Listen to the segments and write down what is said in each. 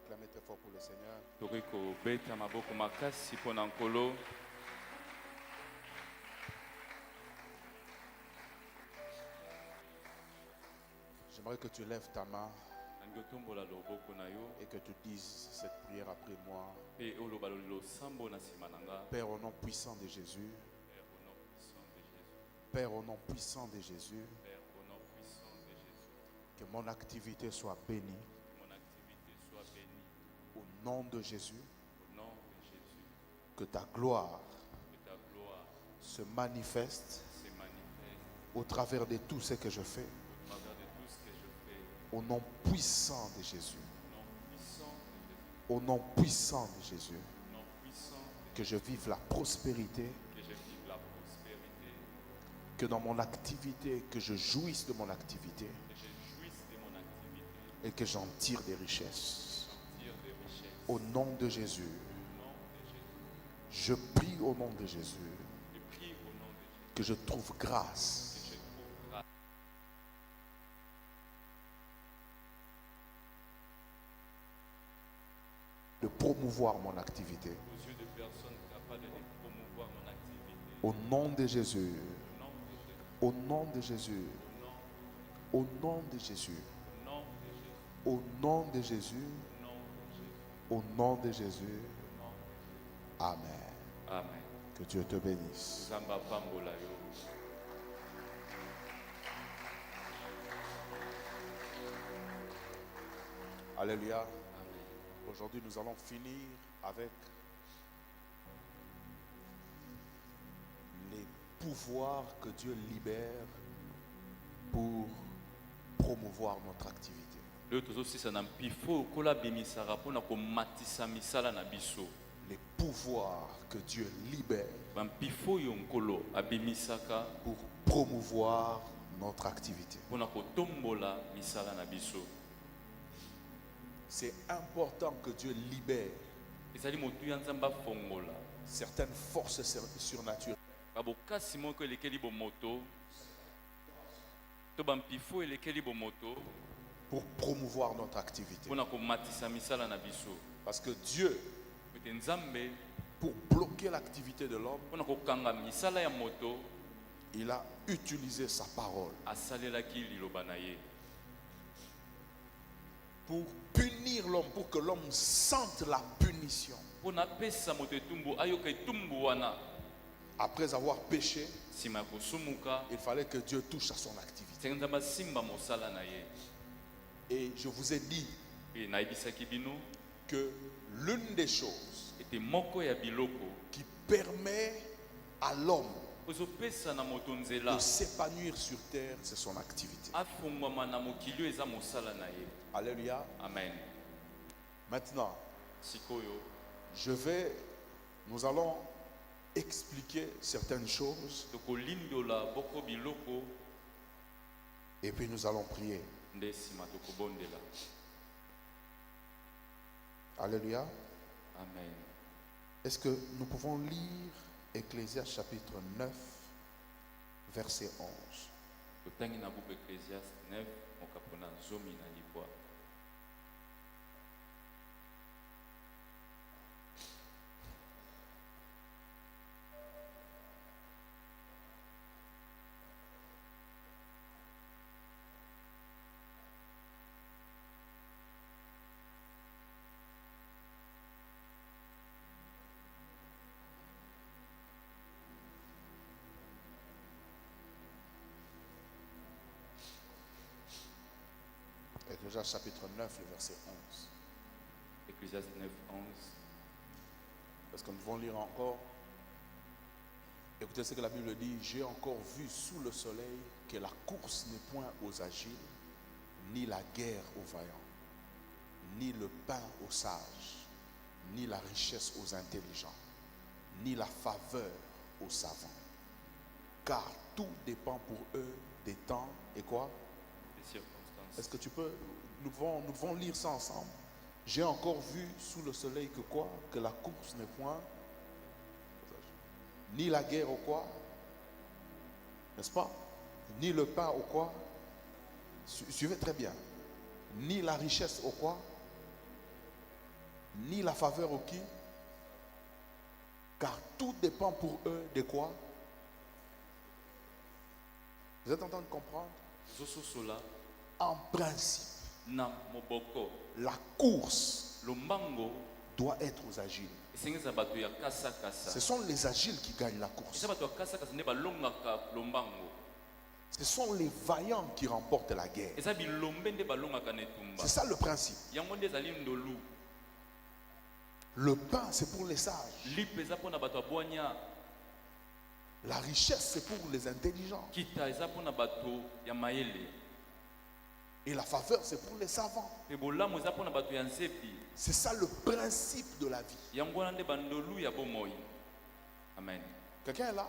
acclamer très fort pour le Seigneur. J'aimerais que tu lèves ta main et que tu dises cette prière après moi. Père, au nom puissant de Jésus. Père, au nom puissant de Jésus. Que mon activité soit bénie. Au nom de Jésus. Que ta gloire se manifeste au travers de tout ce que je fais. Au nom puissant de Jésus. Au nom puissant de Jésus. Que je vive la prospérité. Que dans mon activité, que je jouisse de mon activité. Et que j'en tire des richesses. Au nom de Jésus. Je prie au nom de Jésus. Que je trouve grâce. De promouvoir mon activité. Au nom de Jésus. Au nom de Jésus. Au nom de Jésus. Au nom de Jésus. Au nom de Jésus. Amen. Amen. Que Dieu te bénisse. Alléluia. Aujourd'hui, nous allons finir avec les pouvoirs que Dieu libère pour promouvoir notre activité. Les pouvoirs que Dieu libère pour promouvoir notre activité. C'est important que Dieu libère certaines forces surnaturelles pour promouvoir notre activité. Parce que Dieu, pour bloquer l'activité de l'homme, il a utilisé sa parole pour punir l'homme, pour que l'homme sente la punition. Après avoir péché, il fallait que Dieu touche à son activité. Et je vous ai dit que l'une des choses qui permet à l'homme de s'épanouir sur terre, c'est son activité. Alléluia. Amen. Maintenant, nous allons expliquer certaines choses et puis nous allons prier. Alléluia. Amen. Est-ce que nous pouvons lire Ecclésiaste chapitre 9, verset 11? Ecclésiaste chapitre 9, le verset 11. Ecclésiaste 9, 11. Est-ce que nous devons lire encore? Écoutez ce que la Bible dit. J'ai encore vu sous le soleil que la course n'est point aux agiles, ni la guerre aux vaillants, ni le pain aux sages, ni la richesse aux intelligents, ni la faveur aux savants. Car tout dépend pour eux des temps et quoi? Des circonstances. Est-ce que tu peux, nous devons lire ça ensemble. J'ai encore vu sous le soleil que quoi? Que la course n'est point, ni la guerre au quoi? N'est-ce pas? Ni le pain au quoi? Suivez très bien. Ni la richesse au quoi? ni la faveur au qui? Car tout dépend pour eux de quoi? Vous êtes en train de comprendre? zososola En principe, na moboko la course lombango doit être aux agiles. esengeza bato ya kasa Ce kasa sont les agiles qui gagnent la course. eza bato ya kasa kasa nde balongaka lombango Ce sont les vaillants qui remportent la guerre. eza bilombe nde balongaka na etumba C'est ça le principe. yango nde ezali ndolu Le pain, c'est pour les sages. lipe eza mpona bato ya bwanya La richesse, c'est pour les intelligents. kita eza mpona bato ya mayele Et la faveur, c'est pour les savants. mpe bolamu eza mpona bato ya nzepi C'est ça le principe de la vie. yango wana nde bandolu ya bomoi amen Quelqu'un est là?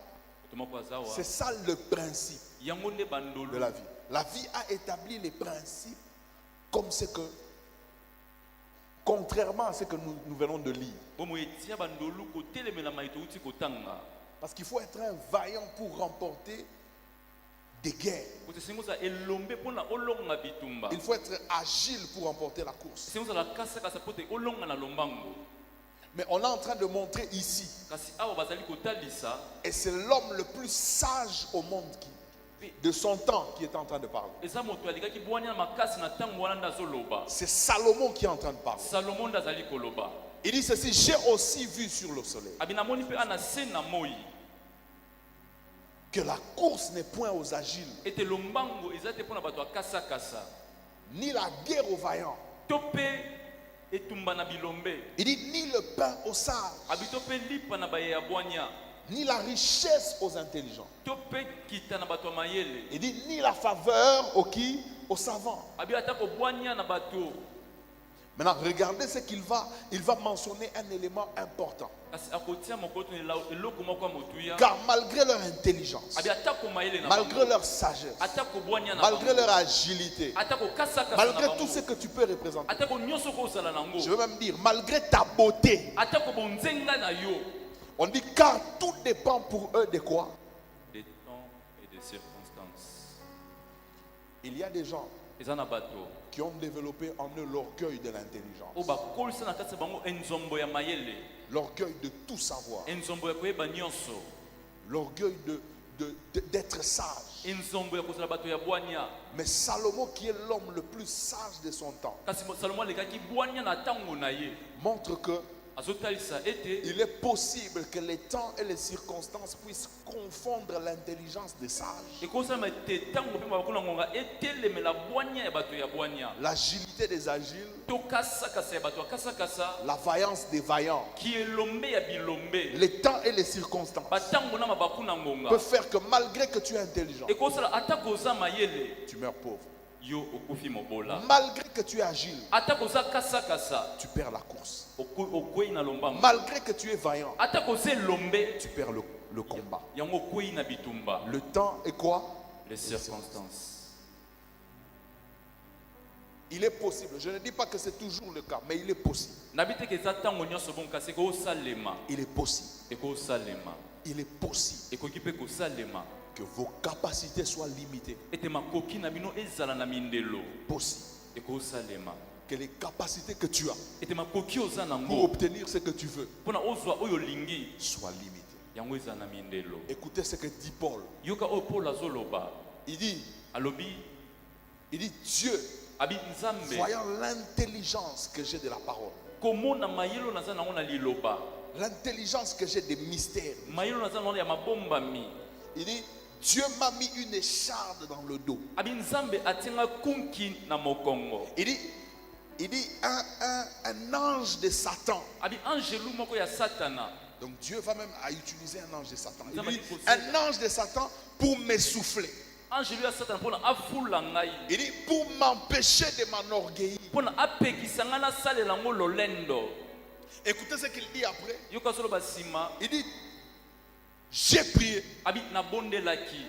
moto moko aza wa C'est ça le principe yango nde de bandolu la vie. La vie a établi les principes comme ce que, contrairement à ce que nous venons de lire. bomoi etia bandolu kotelemela mai touti kotanga Parce qu'il faut être un vaillant pour remporter des guerres. kote esengi ozala elombe mpona olonga bitumba Il faut être agile pour remporter la course. esengi ozala kasakasa po te olonga na lombango Mais on est en train de montrer ici, kasi awa bazali kotalisa et c'est l'homme le plus sage au monde de son temps qui est en train de parler. eza moto alikaki bwanya na makasi na ntango wana nde azoloba C'est Salomon qui est en train de parler. salomo nde azali koloba Il dit ceci, j'ai aussi vu sur le soleil abi namoni mpe ana se na moi que la course n'est point aux agiles, ete lombango eza te mpona bato ya kasakasa ni la guerre aux vaillants. to mpe etumba na bilombe Il dit ni le pain aux sages, abi to mpe lipa na baye ya bwanya ni la richesse aux intelligents. to mpe kita na bato ya mayele Il dit ni la faveur aux qui? Aux savants. abi ata kobwanya na bato Maintenant, regardez ce il va mentionner un élément important. kasi akotia mokoto eloko moko ya motuya Car malgré leur intelligence, abi ata komayele na malgré bango leur sagesse, ata kobwanya na malgré bango leur agilité, ata kokasakasa na malgré bango tout ce que tu peux représenter, ata ko nyonso kozala nango je veux même dire, malgré ta beauté, ata kobonzenga na yo on dit car tout dépend pour eux de quoi? des temps et des circonstances Il y a des gens eza na bato qui ont développé en eux l'orgueil de l'intelligence, oyo bakolisa na kati ya bango enzombo ya mayele l'orgueil de tout savoir, enzombo ya koyeba nyonso l'orgueil d'être sage. enzombo ya kozala bato ya bwanya Mais Salomon, qui est l'homme le plus sage de son temps, kasi salomo alekaki bwanya na ntango na ye montre que azotalisa ete il est possible que les temps et les circonstances puissent confondre l'intelligence des sages, ekosalama ete ntango mpe bakolo na ngonga etelemela bwanya ya bato ya bwanya l'agilité des agiles, to kasakasa ya bato ya kasakasa la vaillance des vaillants. kielombe ya bilombe Les temps et les circonstances batango na mabaku na ngonga peuvent faire que malgré que tu es intelligent, ekosala ata koza mayele tu meurs pauvre. yo okufi mobola Malgré que tu es agile, ata koza kasakasa tu perds la course. okwei na lombango Malgré que tu es vaillant, ata koza elombe tu perds le combat. yango okwei na bitumba Le temps est quoi? les circonstances Il est possible. Je ne dis pas que c'est toujours le cas, mais il est possible. nabi te ke eza ntango nyonso bongo kasi ekosalema Il est possible. ekosalema Il est possible ekoki mpe kosalema que vos capacités soient limitées. ete makoki na bino ezala na mindelo Possible ekosalema que les capacités que tu as ete makoki oza pour nango obtenir ce que tu veux mpona ozwa oyo olingi soient limitées. yango eza na mindelo Écoutez ce que dit Paul. yoka oyo paul azoloba Il dit alobi Dieu, abi nzambe voyant l'intelligence que j'ai de la parole, komona mayelo naza nango na liloba l'intelligence que j'ai des mystères, mayelo naza nango ya mabombami il dit Dieu m'a mis une écharde dans le dos. abi nzambe atinga kunki na mokongo Il dit un ange de Satan. abi angelu moko ya satana Donc Dieu va même à utiliser un ange de Satan. Il Ça m'a dit dit un ange de Satan pour m'essouffler. angelu ya satana mpona afula ngai Il dit pour m'empêcher de m'enorgueillir. mpona apekisa ngai nasalela yango lolendo Écoutez ce qu'il dit après. yoka azoloba nsima Il dit j'ai prié. abi nabondelaki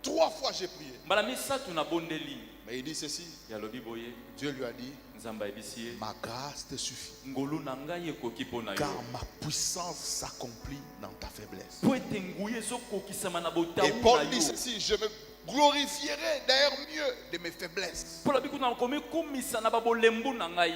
3 fois j'ai prié. mbala misato nabondeli Mais il dit ceci. yalobi boye Dieu lui a dit nzambe ayebisi ye ma grâce te suffit. ngolu na ngai ekoki mpo na yo Car ma puissance s'accomplit dans ta faiblesse. mpo ete nguya ezokokisama na Et botamu Paul na dit yo ceci, je me glorifierai d'ailleurs mieux de mes faiblesses. mpo na bikuna nakomi kumisa na babolembu na ngai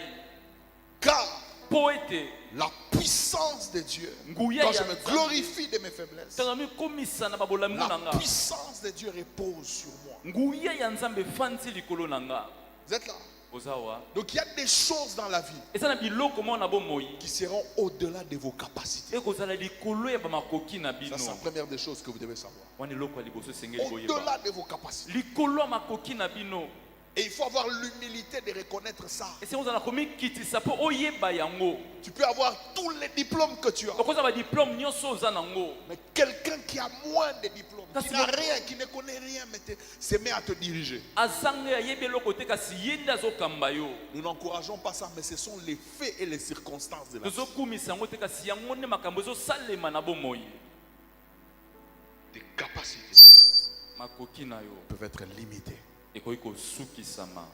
Car poète la puissance de Dieu, Nguya quand je ya me Nzambe. glorifie de mes faiblesses, Tanga mikomisa na babolamu la nanga. puissance de Dieu repose sur moi. Nguya ya Nzambe fanti likolo nanga. Vous êtes là? Ozawa. Donc il y a des choses dans la vie Eza na biloko mo na bomoi. qui seront au-delà de vos capacités. Ekozala likolo ya bamakoki na bino. Ça, c'est la première des choses que vous devez savoir. Wani loko ya liboso sengeli boyeba. Au-delà de vos capacités. Likolo ya makoki na bino. Et il faut avoir l'humilité de reconnaître ça. Ese ozala komikitisa po oyeba yango. Tu peux avoir tous les diplômes que tu as. Okoza ba diplôme nyonso oza nango. Mais quelqu'un qui a moins de diplômes, Kasi qui n'a lo- rien, qui ne connaît rien, mais se met à te diriger. Azanga ayebi eloko te kasi ye nde azokamba yo. Nous n'encourageons pas ça, mais ce sont les faits et les circonstances de la vie. Tozokumisa yango te kasi yango nde makambo ezosalema na bomoi. Tes capacités Makoki na yo peuvent être limitées. ekoki kosukisama.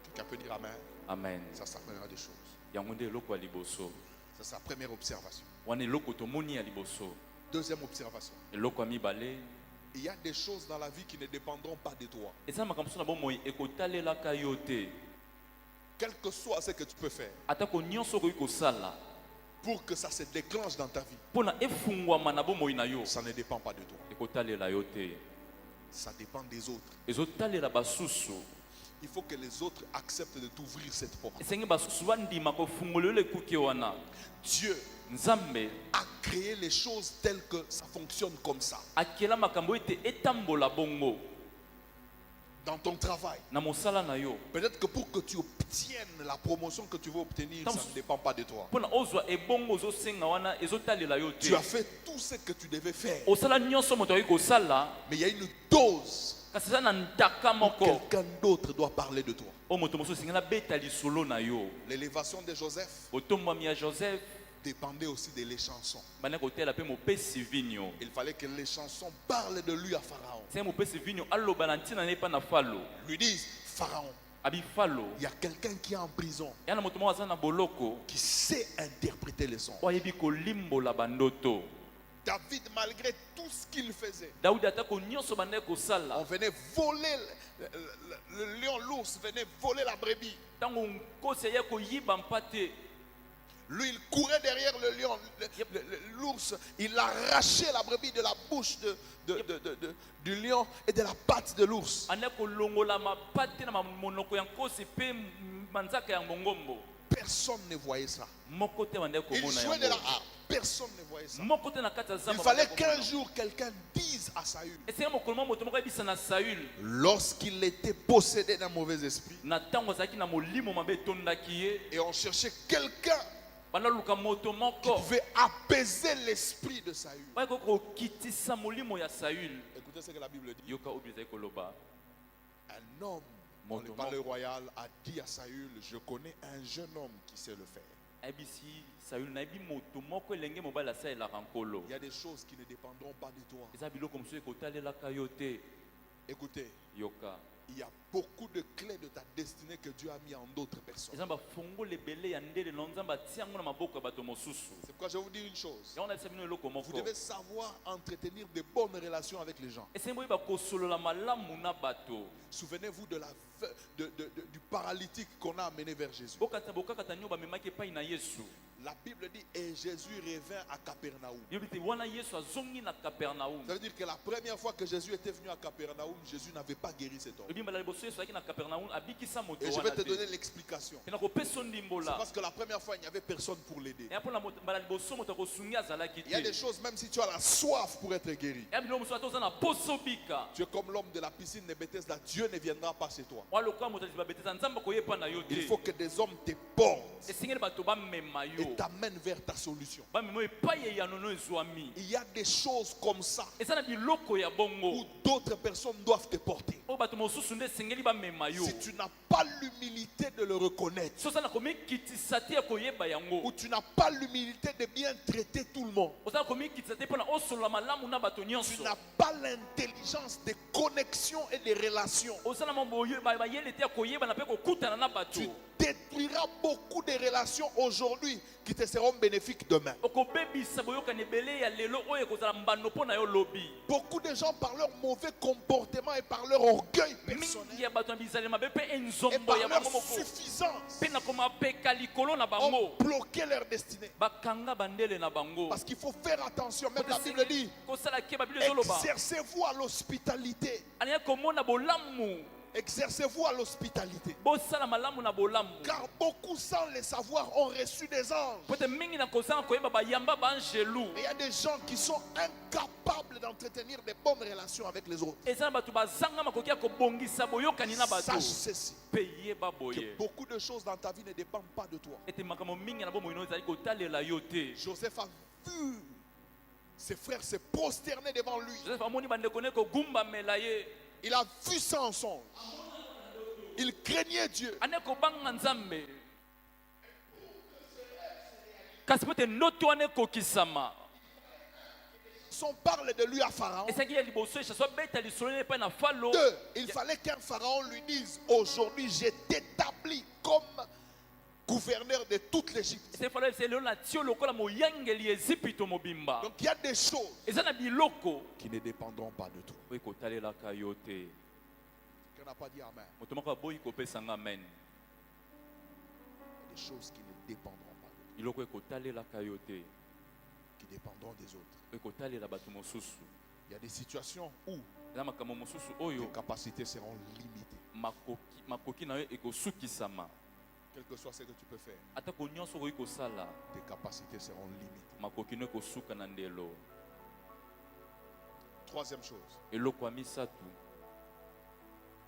Quelqu'un peut dire Amen. Amen. Ça, c'est la première des choses. Yango nde eloko ya liboso. Ça, c'est la première observation. Wana eloko tomoni ya liboso. Deuxième observation. Eloko ya mibale. Il y a des choses dans la vie qui ne dépendront pas de toi. Eza makambo so na bomoi ekotalelaka yo te. Quel que soit ce que tu peux faire Atako nyonso okoki kosala pour que ça se déclenche dans ta vie, mpona efungwama na bomoi na yo ça ne dépend pas de toi. ekotalela yo te. Ça dépend des autres. Ezotalela basusu. Il faut que les autres acceptent de t'ouvrir cette porte. Esenge basusu bandima kofungolela ekuke wana. Dieu Nzambe a créé les choses telles que ça fonctionne comme ça. akela makambo ete etambola bongo Dans ton travail, na mosala na yo. peut-être que pour que tu obtiennes la promotion que tu veux obtenir, ça ne dépend pas de toi. Mpona ozwa ebongo ozosenga wana ezotalela yo Tu as te. fait tout ce que tu devais faire. Osala nyonso moto akoki kosala Mais il y a une dose. kasi eza na ntaka moko Quelqu'un d'autre doit parler de toi. oyo moto mosusu esengeli abeta lisolo na yo. L'élévation de Joseph Botombwami ya Joseph dépendait aussi de les chansons. banda kotela mpe mopesi vinyo. Il fallait que les chansons parlent de lui à Pharaon. Senge mopesi vinyo aloba na ntina na ye mpa na falo. Lui disent, Pharaon, Abi falo il y a quelqu'un qui est en prison ya na moto moko aza na boloko qui sait interpréter les sons. oyo ayebi kolimbola bandoto. David, malgré tout ce qu'il faisait, Daudi atako nyonso bandaki on kosala venait voler, le lion, l'ours venait voler la brebis. ntango nkosi aye koyiba mpa te. Lui, il courait derrière le lion, l'ours, il arrachait la brebis de la bouche du lion et de la patte de l'ours. Andaki kolongola mapate na monoko ya nkosi mpe manzaka ya mongombo. Personne ne voyait ça. Moko te bandaki Il komona jouait de la yango. harpe. Personne ne voyait ça. Moko te na kati ya Il zamba fallait bandaki qu'un komona. jour quelqu'un dise à Saül, Esenge mokolo moko moto moko ayebisa na Saül lorsqu'il était possédé d'un mauvais esprit, na ntango azalaki na molimo mabe etondaki ye et on cherchait quelqu'un banaluka moto qui moko pouvait apaiser l'esprit de Saül. bayaki kokitisa molimo ya Saül. Écoutez ce que la Bible dit. Yoka oyo ezali koloba Un homme, dans le palais royal, a dit à Saül, je connais un jeune homme qui sait le faire. ayebisi Saül nayebi moto moko elenge mobali asalelaka nkolo. Il y a des choses qui ne dépendront pas de toi. Eza biloko mosusu ekotalelaka yo te. Écoutez, Yoka il y a beaucoup de clés de ta destinée que Dieu a mis en d'autres personnes. eza bafungolo ebele ya ndele na nzambe atia yango na maboko ya bato mosusu. C'est pourquoi je vais vous dire une chose. yango nalisa bino eloko Vous moko devez savoir entretenir de bonnes relations avec les gens. esengi boyeba kosolola malamu na bato. Souvenez-vous du paralytique qu'on a amené vers Jésus. bokakata nio bamemaki epai na Yesu. La Bible dit, et Jésus revint à Capernaum. yebi te wana Yesu azongi na Kapernaum. Ça veut dire que la première fois que Jésus était venu à Capernaum, Jésus n'avait pas guéri cet homme. ebi mbala liboso Yesu azalaki na Kapernaum abikisa moto Et je vais wana te te. donner l'explication. Pena kopesa C'est ndimbola. parce que la première fois, il n'y avait personne pour l'aider. eya mpona mbala liboso moto akosungi azalaki Il y a des te. choses, même si tu as la soif pour être guéri. eya biloko mosusu ata oza na poso bika. Tu es comme l'homme de la piscine de Bethesda. Dieu ne viendra pas chez toi. wana lokola moto aziba betesa nzambe akoyepa na yo Il te. faut que des hommes te portent esengeli bato bamema yo et t'amènent vers ta solution. bamema yo epai eyano no ezwami. Il y a des choses comme ça eza na biloko ya où bongo d'autres personnes doivent te porter. oyo bato mosusu nde esengeli bamema yo. Si tu n'as pas l'humilité de le reconnaître, so oza na komikitisa te ya koyeba yango, ou tu n'as pas l'humilité de bien traiter tout le monde, oza na komikitisa te mpona osolola malamu na bato tu nyonso, n'as pas l'intelligence de connexion et de relations, oza na bayele te ya koyeba na mpe kokutana na bato, tu détruiras beaucoup de relations aujourd'hui qui te seront bénéfiques demain. okobebisa boyokani ebele ya lelo oyo ekozala mbano mpo na yo lobi. Beaucoup de gens, par leur mauvais comportement et par leur orgueil Mingi personnel ya bato na bizaleli mabe mpe et enzombo par ya leur bango moko suffisance, mpe na koma bapeka likolo na ont bango bloqué leur destinée. bakanga bandele na bango Parce qu'il faut faire attention. Même la Bible dit, kosala ke babili ezoloba exercez-vous à l'hospitalité. ania komona bolamu Exercez-vous à l'hospitalité. bosala malamu na bolamu Car beaucoup, sans le savoir, ont reçu des anges. pote mingi na kozanga koyeba bayamba baangelu Et il y a des gens qui sont incapables d'entretenir des bonnes relations avec les autres. eza na bato bazanga makoki ya kobongisa boyokani na bato Sache ceci, mpe yeba que boye beaucoup de choses dans ta vie ne dépendent pas de toi. ete makambo mingi na bomoi no ezali kotalela yo te. Joseph a vu ses frères se prosterner devant lui. Joseph amoni bandeko ne kogumbamela ye Il a vu ça en songe. Il craignait Dieu. ane kobanga nzambe kasi pote ndoto wana ekokisama Si on parle de lui à Pharaon, esaki ya liboso echaso abeta lisolo ne epai na falo deux, il fallait qu'un Pharaon lui dise, aujourd'hui j'ai t'établi comme gouverneur de toute l'Égypte. ese falo ese lelo na tio lokola moyangeli ezipito mobimba Donc il y a des choses eza na biloko qui ne dépendront pas de toi. oyo ekotalelaka yo te. Qui n'a pas dit Amen. Moto moko aboyi kopesanga amen. Des choses qui ne dépendront pas de toi, biloko ekotalelaka yo te qui dépendront des autres. ekotalela bato mosusu. Il y a des situations où eza makambo mosusu tes oyo capacités seront limitées. makoki na yo ekosukisama Quel que soit ce que tu peux faire, atako nyonso okoki kosala tes capacités seront limitées. makoki no ekosuka na ndelo. Troisième chose, eloko ya misato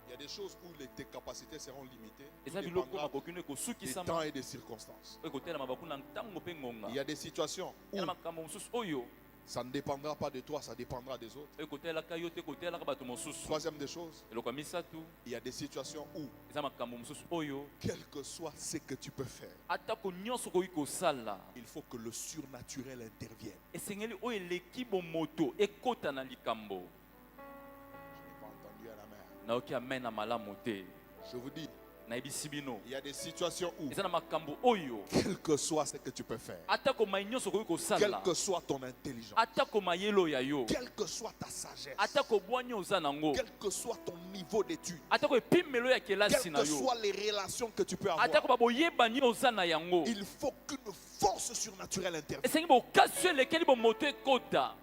il y a des choses où tes capacités seront limitées. Tout eza biloko dépendra makoki no des temps ekosukisama et des circonstances. oyo ekotelama bakuna ntango mpe ngonga. Il y a des situations où eza makambo mosusu oyo ça ne dépendra pas de toi, ça dépendra des autres. oyo ekotelaka yo te ekotelaka bato mosusu. Troisième des choses, eloko ya misato il y a des situations où, eza makambo mosusu oyo quel que soit ce que tu peux faire, atako nyonso okoki kosala il faut que le surnaturel intervienne. esengeli oyo eleki bomoto ekota na likambo. Je n'ai pas entendu à la mer. nayoki amen na malamu te. Je vous dis, nayebisi bino il y a des situations où, eza na makambo oyo quel que soit ce que tu peux faire, atako mai nyonso okoki quelle kosala que soit ton intelligence, atako mayelo ya yo quelle que soit ta sagesse, atako bwanya oza nango quel que soit ton niveau d'études, atako epimelo ya kelasi quelles na que yo soient les relations que tu peux atako avoir, baboyebani oza na yango il faut qu'une force surnaturelle intervienne. esengi bokasi oyo elekeli bomoto ekota.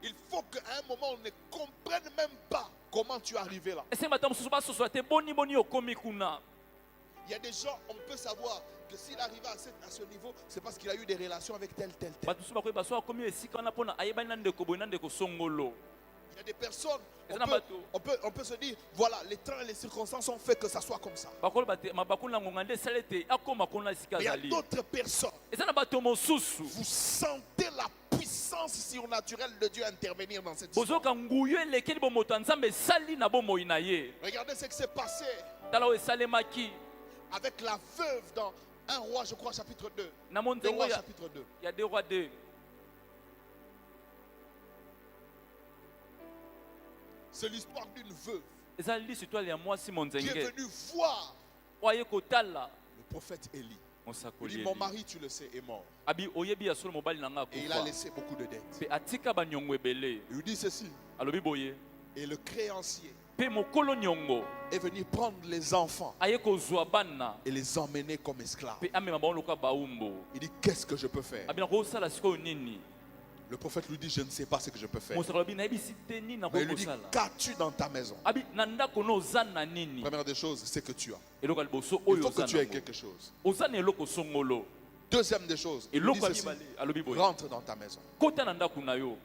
Il faut qu'à un moment on ne comprenne même pas comment tu es arrivé là. esengi bato mosusu basosola te boni okomi kuna. Il y a des gens, on peut savoir que s'il arrive à ce niveau, c'est parce qu'il a eu des relations avec tel. bato mosusu bakoyeba so akomi esika wana mpona ayebani na ndeko boye na ndeko songolo. Il y a des personnes, Et dans bateau. on peut se dire, voilà, les temps et les circonstances ont fait que ça soit comme ça. bakoloba te mabakulu na ngonga nde esala ete akoma kuna esika Mais il y a azali. d'autres personnes, eza na bato mosusu vous sentez la puissance surnaturelle de Dieu intervenir dans cette histoire. bozoka nguyu elekeli bomoto ya nzambe esali na bomoi na ye. Regardez ce qui s'est passé tala oyo esalemaki avec la veuve dans 1 roi, je crois, chapitre 2. na 2 monzengo rois, ya chapitre 2. 2 rois 2. C'est l'histoire d'une veuve eza lisu to ya mwasi qui est monzenge venue voir oyo aye kotala le prophète Élie. Il mosakoli dit, mon mari, tu le sais, est mort. abi oyebi ya solo mobali na nga Et il a akufa laissé beaucoup de dettes. mpe atika banyongo ebele. Il lui dit ceci. alobi boye Et le créancier mpe mokolo nyongo est venu prendre les enfants aye kozwa bana et les emmener comme esclaves. mpe amema bango lokola baumbo. Il dit, qu'est-ce que je peux faire? abi nakosala sikoyo nini. Le prophète lui dit, je ne sais pas ce que je peux faire. mosakoli abi nayebisi te nini Mais il nakoki lui dit, kosala. qu'as-tu dans ta maison? abi na ndako no oza na nini. Première des choses, c'est que tu as. eloko ya liboso Il oyo faut que oza tu aies nango quelque chose. oza na eloko songolo. Deuxième des choses, il lui eloko dit ya ceci, mibale alobi boye rentre dans ta maison. kota na ndako na yo.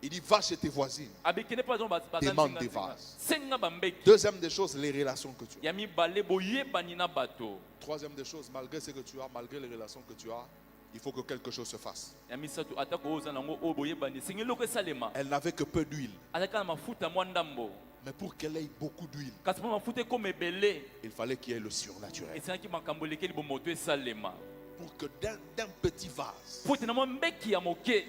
Il dit, va chez tes voisines. abekende mpo azongo Demande des vases. senga bambeki. Deuxième des choses, les relations que tu as. ya mibale boyebani na bato. Troisième des choses, malgré ce que tu as, malgré les relations que tu as, il faut que quelque chose se fasse. ya misato atako oyo oza nango oyo boyebani esengi eloko esalema. Elle n'avait que peu d'huile. azalaki na mafuta mwa ndambo Mais pour qu'elle ait beaucoup d'huile, kasi mpo mafuta ekoma ebele il fallait qu'il y ait le surnaturel. esengaki makambo elekeli bomoto esalema. Pour que d'un petit vase, po ete na mwa mbeki ya moke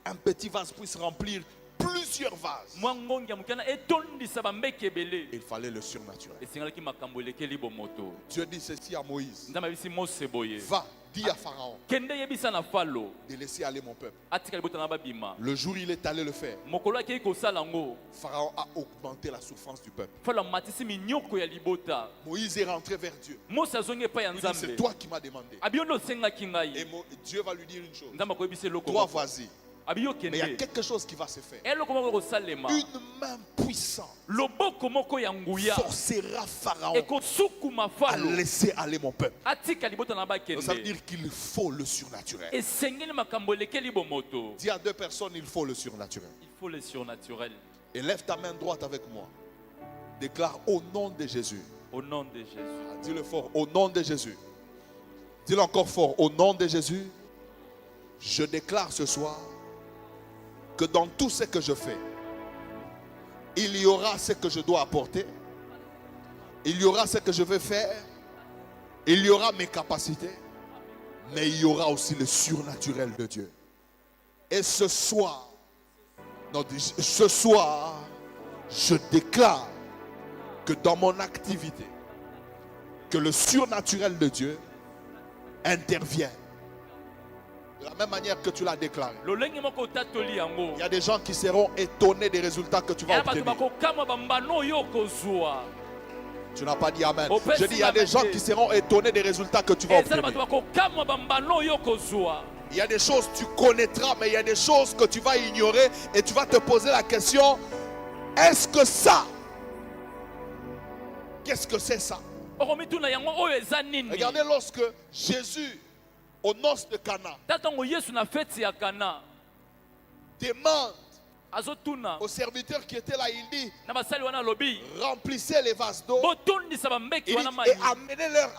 un petit vase puisse remplir plusieurs vases. mwa ngongi ya mokana etondisa bambeki ebele Il fallait le surnaturel. esengalaki makambo elekeli bomoto. Dieu dit ceci à Moïse. Nzambe abisi Mose boye, Va, dis à Pharaon kende yebisa na Falo de laisser aller mon peuple. atika libota na babima. Le jour où il est allé le faire, Mokolo akei kosala ngo, Pharaon a augmenté la souffrance du peuple. Falo amatisi minyoko ya libota. Moïse est rentré vers Dieu. Mose azongi epai ya Il dit, c'est Nzambe, toi qui m'as demandé. abi yo nde osengaki Et ngai. Dieu va lui dire une chose. Nzambe akoyebisa eloko Toi, moko. vas-y. Abi yo Mais il y a kende quelque chose qui va se faire. eloko moko kosalema, Une main puissante loboko moko ya nguya forcera Pharaon ekosukuma à Falo laisser aller mon peuple. atika libota na Donc, ça veut bakende. dire qu'il faut le surnaturel. Esengeli makambo elekeli bomoto. Dis à deux personnes, il faut le surnaturel. Il faut le surnaturel. Et lève ta main droite avec moi. Déclare au nom de Jésus. Au nom de Jésus. Dis-le fort, au nom de Jésus. Dis-le encore fort, au nom de Jésus. Je déclare ce soir que dans tout ce que je fais, il y aura ce que je dois apporter. Il y aura ce que je vais faire. Il y aura mes capacités. Mais il y aura aussi le surnaturel de Dieu. Et ce soir, je déclare que dans mon activité, que le surnaturel de Dieu intervient. De la même manière que tu l'as déclaré. Lolenge moko tatoli yango. Il y a des gens qui seront étonnés des résultats que tu vas Ya bato obtenir. bakokama bambano yo kozwa. Tu n'as pas dit Amen. Au Je dis, il y a des gens qui seront étonnés des résultats que tu vas Ezala bato obtenir. bakokama bambano yo kozwa. Il y a des choses que tu connaîtras, mais il y a des choses que tu vas ignorer et tu vas te poser la question, est-ce que ça, qu'est-ce que c'est ça? Okomituna yango oyo eza nini? Regardez lorsque Jésus, aux noces de Cana, Tatango Yesu na feti ya Kana demande azotuna aux serviteurs qui étaient là, il dit, na basali wana lobi remplissez les vases d'eau botondisa bambeki et wana mai amenez-leur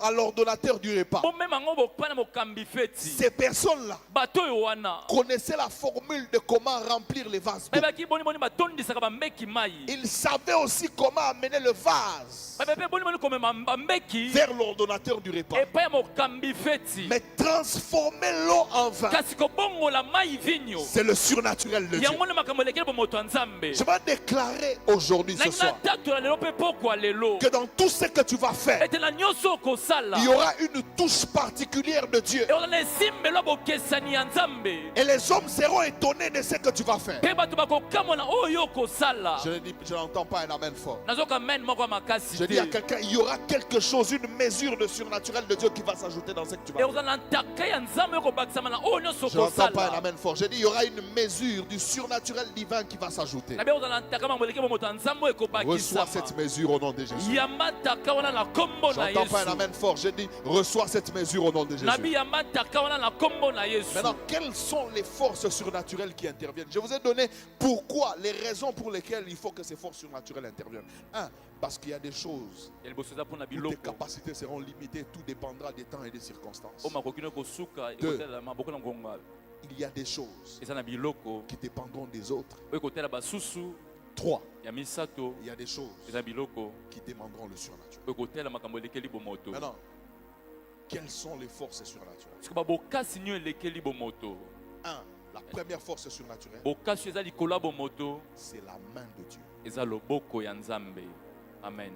à l'ordonnateur du repas. bomema ngo bopana mokambi feti. Ces personnes-là Bato oyo wana connaissaient la formule de comment remplir les vases d'eau. bayebaki boni boni batondisaka bambeki mai. Ils savaient aussi comment amener le vase Bayebi boni boni komema bambeki vers l'ordonnateur du repas. epai ya mokambi feti. Mais transformer l'eau en vin, Kasi kobongola mai vinyo c'est le surnaturel de Dieu. yango nde makambo elekeli bomoto ya Nzambe. Je vais déclarer aujourd'hui ce Nangi soir natatola lelo mpe pokwa lelo que dans tout ce que tu vas faire, ete na nyonso okosala il y aura une touche particulière de Dieu. ekozala na esimbelo bokesani ya Nzambe Et les hommes seront étonnés de ce que tu vas faire. mpe bato bakokamwa na oyo okosala. Je n'entends pas un amen fort. nazoka men moko ya makasi Je dis à te quelqu'un, il y aura quelque chose, une mesure de surnaturel de Dieu qui va s'ajouter dans ce que tu vas faire. ekozala na ntaka ya Nzambe okobakisama na oyo nyonso Je n'entends pas un okosala. amen fort. Je dis, il y aura une mesure du surnaturel divin qui va s'ajouter. nabe ekozala na ntaka mambo eleki bomoto ya Nzambe oyo Reçois ekobakisama. cette mesure au nom de Jésus. yamba ntaka wana na kombo na J'entends pas un Yesu. amen fort. Je dis, reçois cette mesure au nom de nabi Jésus. yamba ntaka wana na kombo na Yesu. Maintenant, quelles sont les forces surnaturelles qui interviennent? Je vous ai donné pourquoi, les raisons pour lesquelles il faut que ces forces surnaturelles interviennent. Un, parce qu'il y a des choses Ya liboso eza mpona où tes biloko capacités seront limitées. Tout dépendra des temps et des circonstances. oyo makoki no kosuka Deux. ekotela maboko na ngonga Il y a des choses eza na biloko qui dépendront des autres. oyo ekotela basusu Trois, ya misato il y a des choses eza biloko qui demanderont le surnaturel. oyo ekotela makambo elekeli bomoto. Maintenant, quelles sont les forces surnaturelles? siko babokasi nio elekeli bomoto. Un, la première force surnaturelle, bokasi eza likolo ya bomoto c'est la main de Dieu. eza loboko ya Nzambe. Amen.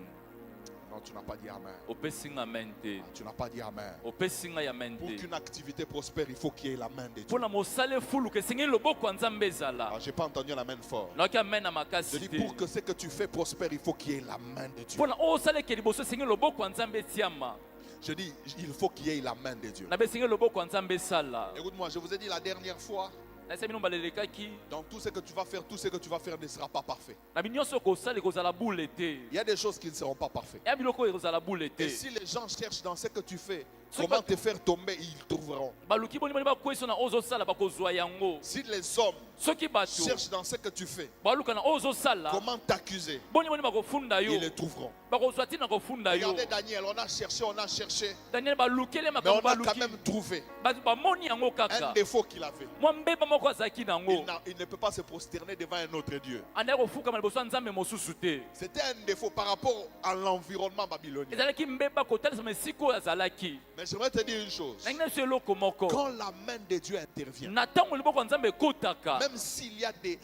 Non, tu n'as pas dit Amen. opesi nga amen te. Tu n'as pas dit Amen. opesi ngai amen Pour te. qu'une activité prospère, il faut qu'il y ait la main de Dieu. mpona mosala efuluka esengeli loboko ya Nzambe ezala. Je n'ai pas entendu la main fort. nayoki amen na Je makasi dis te. pour que ce que tu fais prospère, il faut qu'il y ait la main de Dieu. mpona oyo osala eke liboso esengeli loboko ya Nzambe etiama. Je dis, il faut qu'il y ait la main de Dieu. nabe esengeli loboko ya Nzambe esala. Écoute-moi, je vous ai dit la dernière fois, naisa bino balelekaki dans tout ce que tu vas faire, tout ce que tu vas faire ne sera pas parfait. na binyonso okosala ekozala bule te. Il y a des choses qui ne seront pas parfaites. ya biloko oyo ekozala bule te. Et si les gens cherchent dans ce que tu fais, comment te faire tomber, ils trouveront. baluki boni boni bakwesi na oyo ozosala bakozwa yango. Si les hommes soki bato cherchent dans ce que tu fais, baluka na oyo ozosala comment t'accuser, boni boni bakofunda yo ils les trouveront. bakozwa ntina kofunda yo. Regardez Daniel, on a cherché, Daniel balukele mais makambo on a quand baluki même trouvé bato bamoni yango un kaka. défaut qu'il avait. mwa mbeba moko azalaki nango Il ne peut pas se prosterner devant un autre Dieu. andaki kofukama liboso ya Nzambe mosusu te. C'était un défaut par rapport à l'environnement babylonien. ezalaki mbeba kotalisama esika oyo azalaki. Mais j'aimerais te dire une chose. Nalingi eloko moko. Quand la main de Dieu intervient, Na ntango liboko ya Nzambe ekotaka. même s'il y a des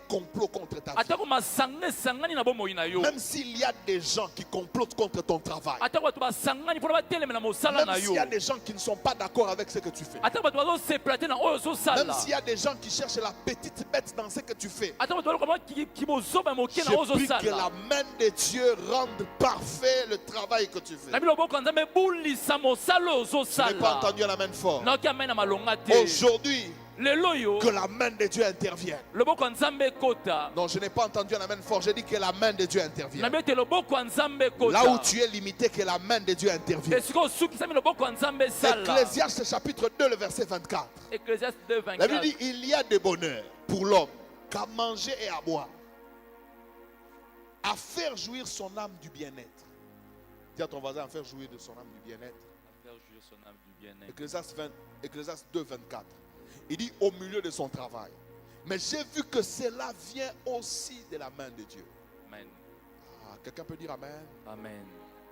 complots contre ta vie, Atako masanga esangani na bomoi na yo. même s'il y a des gens qui complotent contre ton travail, Atako bato basangani mpona batelema na mosala na même s'il yo. y a des gens qui ne sont pas d'accord avec ce que tu fais, Atako bato bazosepela te na oyo même ozosala. s'il y a des gens qui cherchent la petite bête dans ce que tu fais, Atako bato baloko kibozoba moke je na oyo prie que la ozosala. main de Dieu rende parfait le travail que tu fais. Na biloboko ya Nzambe ebulisa mosala oyo Je n'ai pas ozosala. entendu la main forte. Naoki amena malonga te. Aujourd'hui, Lelo yo que la main de Dieu intervienne. loboko ya Nzambe ekota. Non, je n'ai pas entendu la main forte. J'ai dit que la main de Dieu intervienne. Na bete loboko ya Nzambe Là où ekota. tu es limité, que la main de Dieu intervienne. Esika osukisami loboko ya Nzambe esala. Ecclésiaste chapitre 2, le verset 24. Ecclésiaste La Bible 2:24. dit, il y a de bonheur pour l'homme qu'à manger et à boire, à faire jouir son âme du bien-être. Dis à ton voisin, à faire jouir de son âme du bien-être. Faire jouir son âme du bien-être. Ecclésiaste 2, 24. Il dit au milieu de son travail. Mais j'ai vu que cela vient aussi de la main de Dieu. Amen. Ah, quelqu'un peut dire Amen. Amen.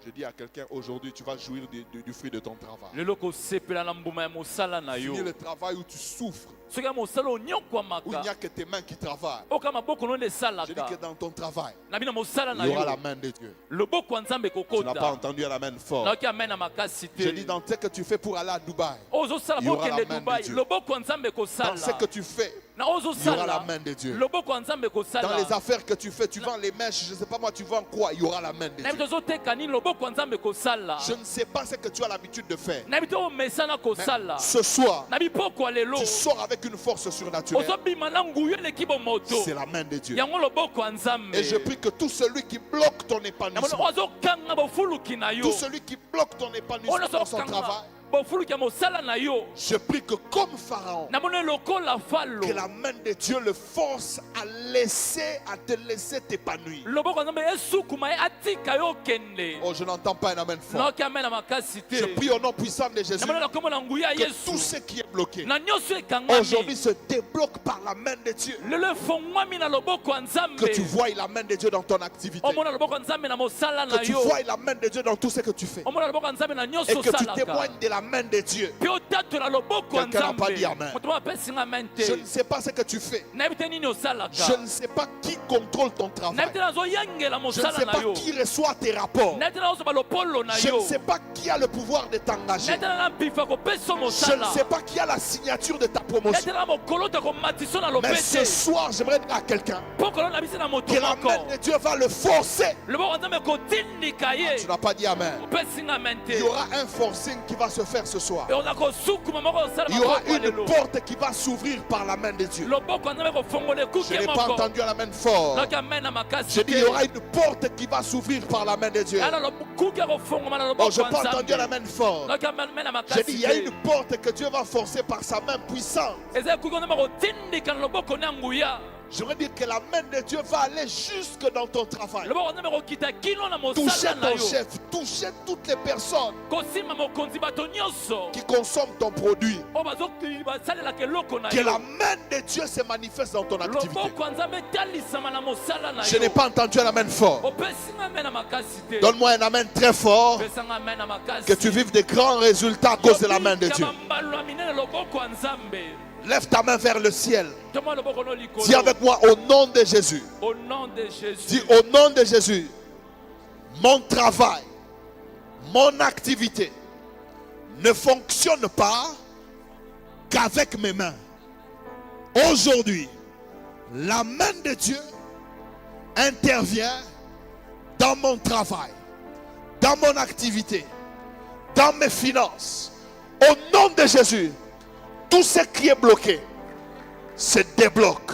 Je dis à quelqu'un, aujourd'hui tu vas jouir du fruit de ton travail. Lelo kosepela na mbuma ya mosala na yo. Finis le travail où tu souffres, Soki ya mosala où il n'y onyokwamaka. a que tes mains qui travaillent. Oka maboko no nde Je dis que esalaka. dans ton travail, Na bino mosala na il y aura la yo. main de Dieu. Loboko ya Nzambe Tu n'as pas ekokota. entendu la main forte. Naoki amena makasi Je dis te. dans ce que tu fais pour aller à Dubaï, Ozosala il y aura bokende la main de Dubai. Dieu. Loboko ya Nzambe dans ce ekosala. que tu fais, Na il y aura la ozosala. main de Dieu. Loboko ya Nzambe Dans ekosala. les affaires que tu fais, tu vends les mèches, je ne sais pas moi, tu vends quoi, il y aura la main de Na Dieu. bito ozoteka nini loboko ya Nzambe ekosala. Je ne sais pas ce que tu as l'habitude de faire. Na bito omesana kosala. Ce soir, Na bipoko ya lelo. tu sors avec une force surnaturelle. Ozobima na nguyu eleki bomoto. C'est la main de Dieu. Yango loboko ya Nzambe. Et je prie que tout celui qui bloque ton épanouissement, ozokanga bofuluki na yo. tout celui qui bloque ton épanouissement dans son travail, bofuluki ya mosala na yo. je prie que comme Pharaon, namoni lokola falo. que la main de Dieu le force à te laisser t'épanouir. loboko ya Nzambe esukuma ye atika yo okende. Oh, je n'entends pas un amen fort. naoki amena makasi te. Je prie au nom puissant de Jésus namoni na kombo na nguya ya que tout Yesu. ce qui est bloqué na nyonso ekangami. aujourd'hui se débloque par la main de Dieu. lelo efongwami na loboko ya Nzambe. Que tu vois la main de Dieu dans ton activité. omona loboko ya Nzambe na mosala Que na tu yo. vois la main de Dieu dans tout ce que tu fais. omona loboko ya Nzambe na Et nyonso que tu osalaka. témoignes de la main de Dieu. mpe otatola loboko ya Quelqu'un n'a pas Nzambe. dit amen. moto mo apesi nga amen te. Je ne sais pas ce que tu fais. nayebi te nini osalaka. Je ne sais pas qui contrôle ton travail. nayebi te nazoyangela Je ne sais mosala na pas yo. qui reçoit tes rapports. nayebi te nazoba lopolo na Je yo. ne sais pas qui a le pouvoir de t'engager. nayebi te na mpifa kopesa Je ne mosala. sais pas qui a la signature de ta nayebi te promotion. na mokolo te komatiso na Mais ce lopete. soir, j'aimerais dire à quelqu'un mpo kolo na biso na moto que la moko. main de Dieu va le forcer. loboko ya Nzambe ekotindika ye. Tu n'as pas dit amen. opesi nga amen te. Il y aura un forcing qui va se faire ce soir. eoza kosukuma moko osala Il y aura maboko ya une lelo. porte qui va s'ouvrir par la main de Dieu. loboko ya Nzambe ekofongola Je ekuke n'ai pas moko. entendu la main fort. nayoki amen na makasi Je dis, il y te. aura une porte qui va s'ouvrir par la main de Dieu. ala kuke ekofongoma na Oh, loboko je n'ai ya pas entendu la Nzambe. main fort. nayoki amen na Je makasi dis, il y a te. une porte que Dieu va forcer par sa main puissante. eza ekuki Nzambe ekotindika na loboko na nguya. Je veux dire que la main de Dieu va aller jusque dans ton travail. loboko ya Nzambe ekokita kino na Toucher mosala na ton yo. chef, toucher toutes les personnes kosimba mokonzi bato nyonso qui consomment ton produit. oyo basalelaka eloko na Que la yo. main de Dieu se manifeste dans ton activité. loboko ya Nzambe etalisama na mosala na Je n'ai yo. pas entendu un amen fort. opesi nga amen na makasi te. Donne-moi un amen très fort. opesanga amen na makasi. Que tu vives de grands résultats à cause de la main de Dieu. bambalo ya minene loboko ya Nzambe. Lève ta main vers le ciel. toma loboko no likolo. Dis avec moi au nom de Jésus. au nom de Jésus. Dis au nom de Jésus. Mon travail, mon activité ne fonctionne pas qu'avec mes mains. Aujourd'hui, la main de Dieu intervient dans mon travail, dans mon activité, dans mes finances. Au nom de Jésus, tout ce qui est bloqué se débloque.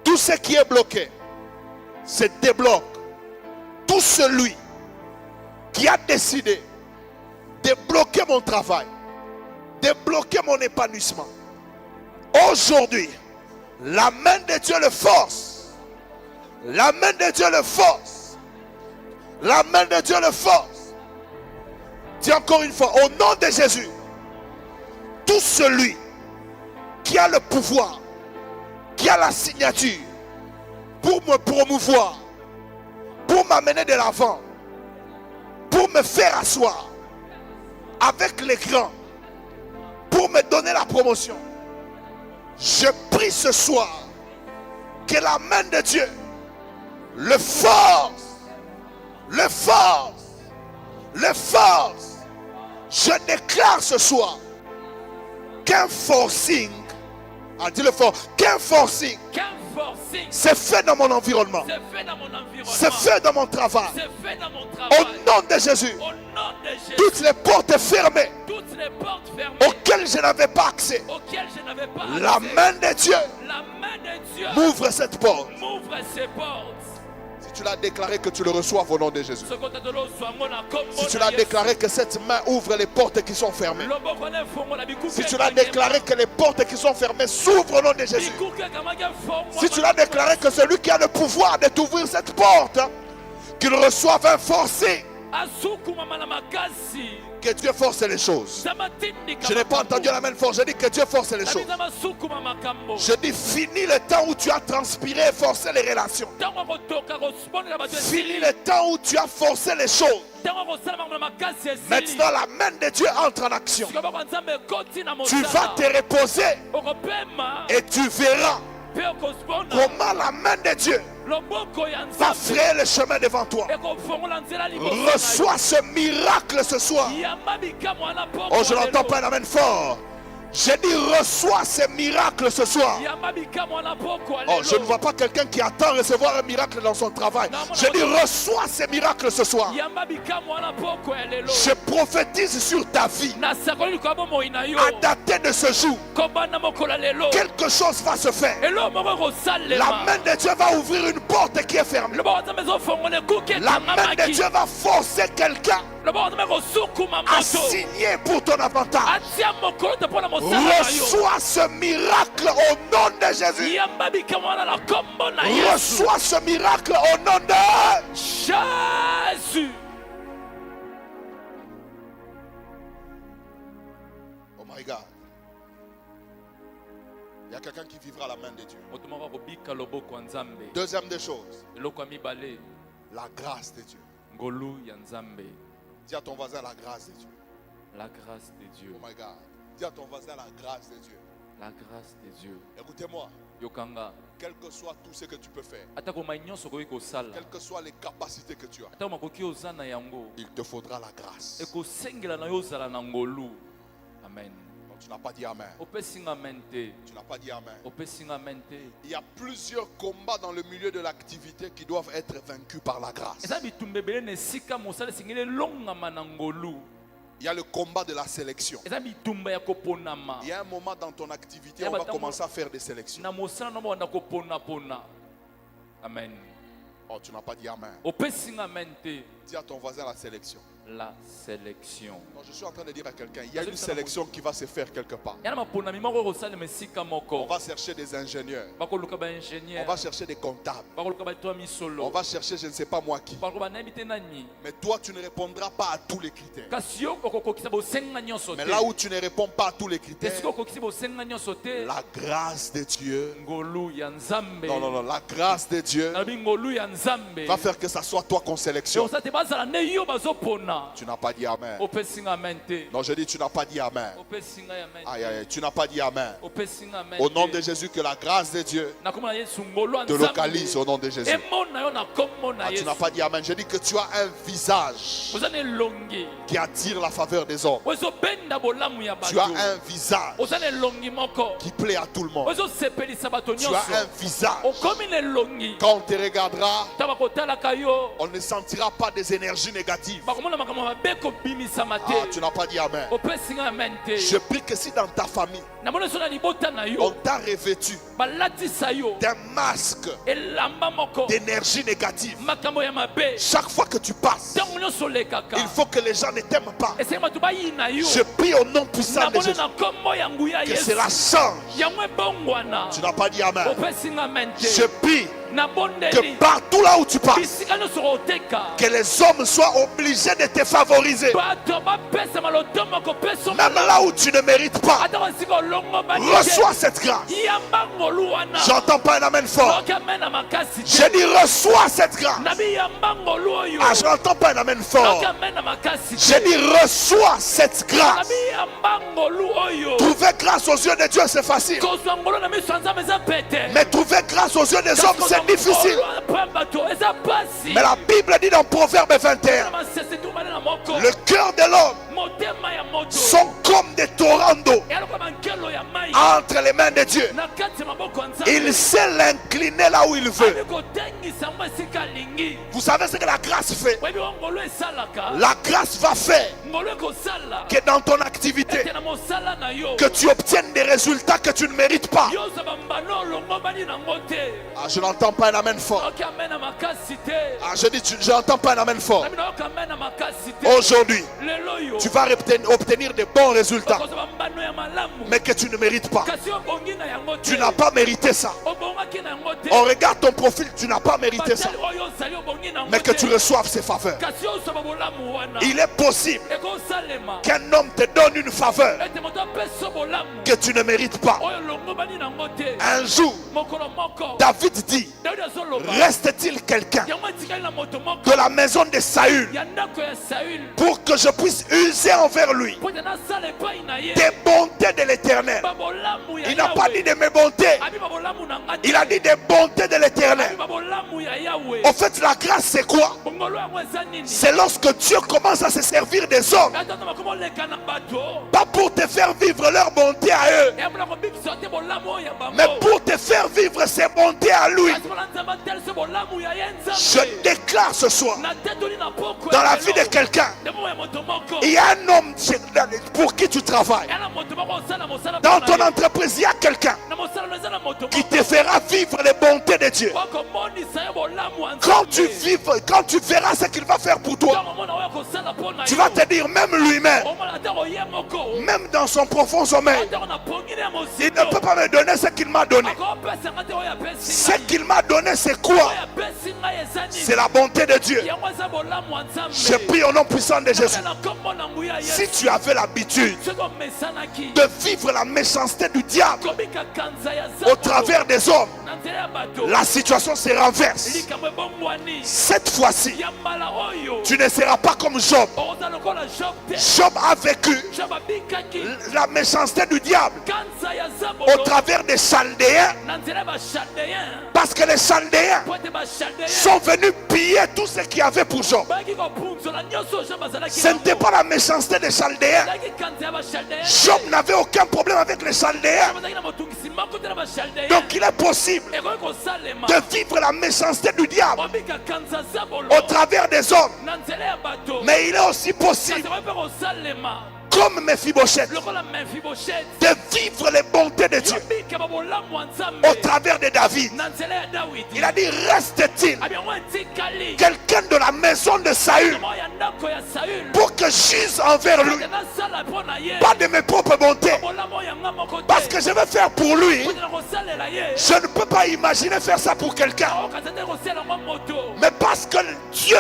Tout ce qui est bloqué se débloque. Tout celui qui a décidé de bloquer mon travail, de bloquer mon épanouissement, aujourd'hui, la main de Dieu le force. La main de Dieu le force. La main de Dieu le force. Dis encore une fois, au nom de Jésus, tout celui qui a le pouvoir, qui a la signature pour me promouvoir, pour m'amener de l'avant, pour me faire asseoir, avec les grands pour me donner la promotion. Je prie ce soir que la main de Dieu le force, le force, le force. Je déclare ce soir qu'un forcing, dis-le fort, qu'un forcing, c'est fait dans mon environnement, c'est fait dans mon travail. Au nom de Jésus, toutes les portes fermées auxquelles je n'avais pas accès, la main de Dieu m'ouvre cette porte. Si tu l'as déclaré, que tu le reçoives au nom de Jésus. Si tu l'as déclaré que cette main ouvre les portes qui sont fermées. Si tu l'as déclaré que les portes qui sont fermées s'ouvrent au nom de Jésus. Si tu l'as déclaré que celui qui a le pouvoir de t'ouvrir cette porte, qu'il reçoive un forcé. Que Dieu force les choses. Je n'ai pas entendu la même force. Je dis que Dieu force les choses. Je dis fini le temps où tu as transpiré et forcé les relations. Fini le temps où tu as forcé les choses. Maintenant la main de Dieu entre en action. Tu vas te reposer et tu verras comment la main de Dieu va frayer le chemin devant toi. Reçois ce miracle ce soir. Oh, je n'entends pas un amen fort. J'ai dit reçois ce miracle ce soir. Oh, je ne vois pas quelqu'un qui attend recevoir un miracle dans son travail. Je dis reçois ce miracle ce soir. Je prophétise sur ta vie. À dater de ce jour, quelque chose va se faire. La main de Dieu va ouvrir une porte qui est fermée. La main de Dieu va forcer quelqu'un à signer pour ton avantage. Reçois ce miracle au nom de Jésus. Reçois ce miracle au nom de Jésus. Oh my God. Il y a quelqu'un qui vivra la main de Dieu. Deuxième des choses, la grâce de Dieu. Dis à ton voisin la grâce de Dieu. La grâce de Dieu. Oh my God. Dis à ton voisin la grâce de Dieu. La grâce de Dieu. Écoutez-moi. Quel que soit tout ce que tu peux faire, quelles que soient les capacités que tu as, il te faudra la grâce. Amen. Donc tu n'as pas dit amen. Tu n'as pas dit amen. Il y a plusieurs combats dans le milieu de l'activité qui doivent être vaincus par la grâce. Il y a le combat de la sélection. Il y a un moment dans ton activité où on va commencer à faire des sélections. Amen. Oh, tu n'as pas dit amen. Dis à ton voisin la sélection. La sélection. Non, je suis en train de dire à quelqu'un, il y a une sélection qui va se faire quelque part. On va chercher des ingénieurs. On va chercher des comptables. On va chercher je ne sais pas moi qui. Mais toi tu ne répondras pas à tous les critères. Mais là où tu ne réponds pas à tous les critères, la grâce de Dieu, non, la grâce de Dieu va faire que ça soit toi qu'on sélectionne. Tu n'as pas dit amen. Non, je dis tu n'as pas dit amen. Aïe, aïe, tu n'as pas dit amen. Au nom de Jésus, que la grâce de Dieu te localise au nom de Jésus. Ah, tu n'as pas dit amen. Je dis que tu as un visage qui attire la faveur des hommes. Tu as un visage qui plaît à tout le monde. Tu as un visage. Quand on te regardera, on ne sentira pas des énergies négatives. Ah, tu n'as pas dit amen. Je prie que si dans ta famille on t'a revêtu d'un masque d'énergie négative, chaque fois que tu passes, il faut que les gens ne t'aiment pas. Je prie au nom puissant de Jésus que cela change. Tu n'as pas dit amen. Je prie que partout là où tu passes, que les hommes soient obligés de te favoriser. Même là où tu ne mérites pas, reçois cette grâce. J'entends pas un amen fort. Je dis reçois cette grâce. Ah, je n'entends pas un amen fort. Je dis reçois cette grâce. Trouver grâce aux yeux de Dieu c'est facile. Mais trouver grâce aux yeux des hommes c'est difficile. Mais la Bible dit dans Proverbe 21, le cœur de l'homme sont comme des torrents d'eau entre les mains de Dieu. Il sait l'incliner là où il veut. Vous savez ce que la grâce fait? La grâce va faire que dans ton activité, que tu obtiennes des résultats que tu ne mérites pas. Ah, je n'entends pas un amen fort. Ah, je dis, je n'entends pas un amen fort. Aujourd'hui, tu vas obtenir de bons résultats, mais que tu ne mérites pas. Tu n'as pas mérité ça. On regarde ton profil, tu n'as pas mérité ça, mais que tu reçoives ces faveurs. Il est possible qu'un homme te donne une faveur que tu ne mérites pas. Un jour, David dit, reste-t-il quelqu'un de la maison de Saül pour que je puisse user envers lui des bontés de l'Éternel? Il n'a pas dit de mes bontés, il a dit des bontés de l'Éternel. En fait, la grâce c'est quoi? C'est lorsque Dieu commence à se servir des hommes, pas pour te faire vivre leur bonté à eux, mais pour te faire vivre ses bontés à lui. Je déclare ce soir, dans la vie de quelqu'un, il y a un homme pour qui tu travailles. Dans ton entreprise, il y a quelqu'un qui te fera vivre les bontés de Dieu. Quand tu verras ce qu'il va faire pour toi, tu vas te dire, même lui-même, même dans son profond sommeil, il ne peut pas me donner ce qu'il m'a donné. Ce qu'il m'a donné, c'est quoi? C'est la bonté de Dieu. Je prie au nom puissant de Jésus. Si tu avais l'habitude de vivre la méchanceté du diable au travers des hommes, la situation se renverse. Cette fois-ci, tu ne seras pas comme Job. Job a vécu la méchanceté du diable au travers des Chaldéens, parce que les Chaldéens sont venus piller tout ce qu'il y avait pour Job. Ce n'était pas la méchanceté des Chaldéens. Job n'avait aucun problème avec les Chaldéens. Donc il est possible de vivre la méchanceté du diable au travers des hommes, mais il est aussi possible, comme Mephibosheth, de vivre les bontés de Dieu au travers de David. Il a dit, reste-t-il quelqu'un de la maison de Saül pour que j'use envers lui, pas de mes propres bontés, parce que je vais faire pour lui. Je ne peux pas imaginer faire ça pour quelqu'un, mais parce que Dieu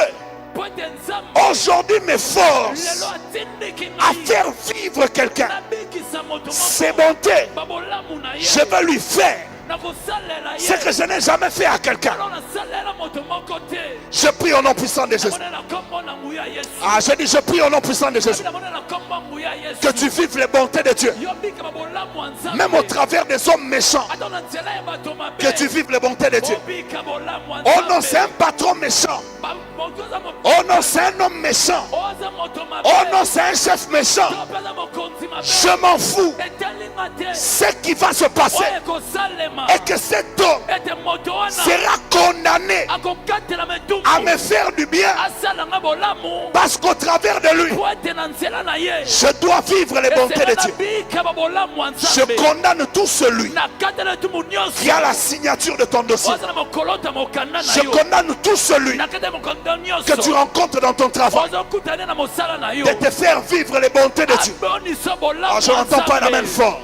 aujourd'hui me force à faire vivre quelqu'un ses bontés. Je vais lui faire ce que je n'ai jamais fait à quelqu'un. Je prie au nom puissant de Jésus. Ah, je dis, je prie au nom puissant de Jésus que tu vives les bontés de Dieu, même au travers des hommes méchants. Que tu vives les bontés de Dieu. Oh non, c'est un patron méchant. Oh non, c'est un homme méchant. Oh non, c'est un chef méchant. Je m'en fous. Ce qui va se passer est que cet homme sera condamné à me faire du bien, parce qu'au travers de lui, je dois vivre les bontés de Dieu. Je condamne tout celui qui a la signature de ton dossier. Je condamne tout celui que tu rencontres dans ton travail de te faire vivre les bontés de Dieu. Oh, je n'entends pas un amen fort.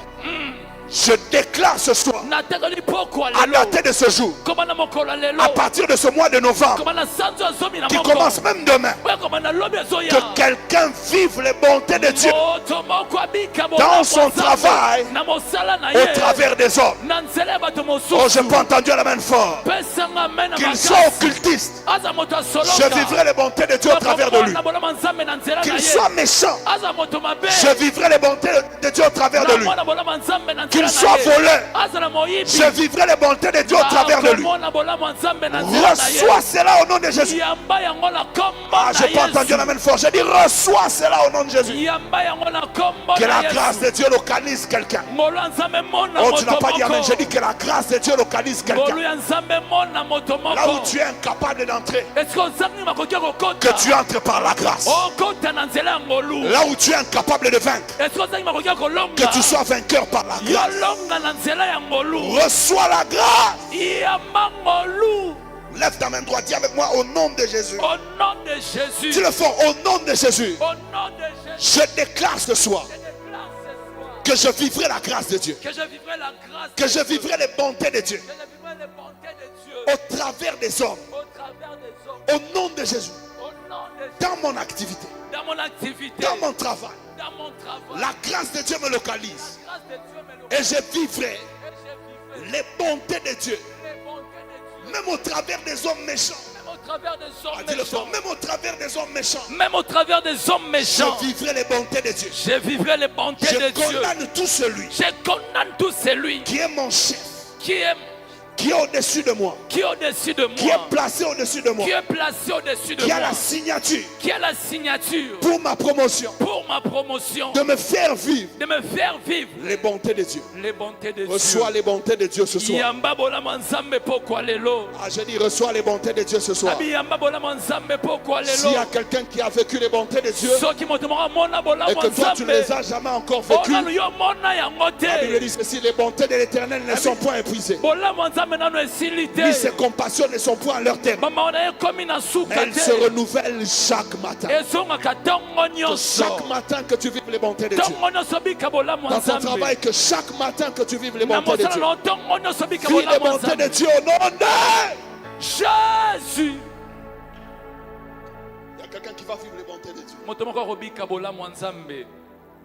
Je déclare ce soir, natekoli pokwa à lelo dater de ce jour, koma na mokolo ya lelo à partir de ce mois de novembre, koma na sanzo ya zomi na qui moko commence même demain, oyo koma na lobi ezoya que quelqu'un vive les bontés de Dieu moto moko abika dans son travail, na mosala na au ye travers des hommes. na nzela ya bato Oh, je mosusu n'ai pas entendu la main fort. pesanga amen na Qu'il soit makasi occultiste, aza moto je asoloka vivrai les bontés de Dieu au travers de lui. na bolama nzambe na nzela na Qu'il ye soit méchant, aza moto mabe je vivrai les bontés de Dieu au travers de lui. na bolama nzambe na Qu'il nzela soit na ye voleur, aza na moyibi je vivrai les bontés de Dieu au travers de lui. na bolama nzambe na nzela na Reçois ye cela au nom de Jésus. yamba yango na kombo Ah, je na n'ai pas entendu la Yesu main fort. J'ai dit reçois cela au nom de Jésus. yamba yango na kombo Que na la grâce Yesu de Dieu localise quelqu'un. ngolu ya nzambe mona Oh, tu n'as moto pas dit amen. J'ai dit moko que la grâce de Dieu localise ngolu quelqu'un. ya nzambe mona moto Là où moko tu es incapable d'entrer, est-ce que ozangi makoki ya que kokota tu entres par la grâce. okota na nzela ya ngolu Là où tu es incapable de vaincre, est-ce que ozangi makoki ya que kolonga tu sois vainqueur par la grâce. yolonga na nzela ya ngolu Reçois la grâce. yamba ngolu Lève ta main droite, dis avec moi au nom de Jésus. au nom de Jésus Dis le fort, au nom de Jésus. au nom de Jésus Je déclare ce soir je déclare ce soir que je vivrai la grâce de Dieu. que je vivrai la grâce Que je vivrai les bontés de Dieu que je vivrai les bontés de Dieu au travers des hommes. au travers des hommes Au nom de Jésus. au nom de Jésus Dans mon activité, dans mon activité dans mon travail, dans mon travail la grâce de Dieu me localise. la grâce de Dieu me le Et je vivrai et je vivrai les bontés de Dieu. les bontés de Dieu Même au travers des hommes méchants. même au travers des Ah, hommes dis-le fort, méchants même au travers des hommes méchants. même au travers des hommes méchants Je vivrai les bontés de Dieu. je vivrai les bontés Je de Dieu condamne tout celui je condamne tout celui qui est mon chef, qui est au-dessus de moi, au-dessus de qui moi est placé au-dessus de moi, qui est placé au-dessus de qui a moi la signature qui a la signature pour ma promotion, pour ma promotion de me faire vivre de me faire vivre les bontés de Dieu. les bontés de Reçois Dieu les bontés de Dieu ce soir. yamba bolama nzambe pokwa lelo Ah, je dis, reçois les bontés de Dieu ce soir. abi yamba bolama nzambe pokwa S'il y a lelo quelqu'un qui a vécu les bontés de Dieu soki moto moko amona et bolama que toi tu ne nzambe les as jamais encore vécu, onanu yo mona yango la Bible te dit ceci, les bontés de l'Éternel ne sont point épuisées. bolama nzambe nano esili Ni ses te compassions ne sont point à leur terme. bamaona ekomi na Mais suka elles se te renouvellent chaque matin. ezongaka ntongo Que nyonso chaque matin que tu vives les bontés de Dieu. ntongo nyonso bika bolama Dans ton nzambe travail, que chaque matin que tu vives les na bontés de mosala Dieu. na ntongo nyonso bika Vis les bolama bontés de nzambe Dieu au nom de... jésus Il y a quelqu'un qui va vivre les bontés de Dieu. moto moko akobika bolama nzambe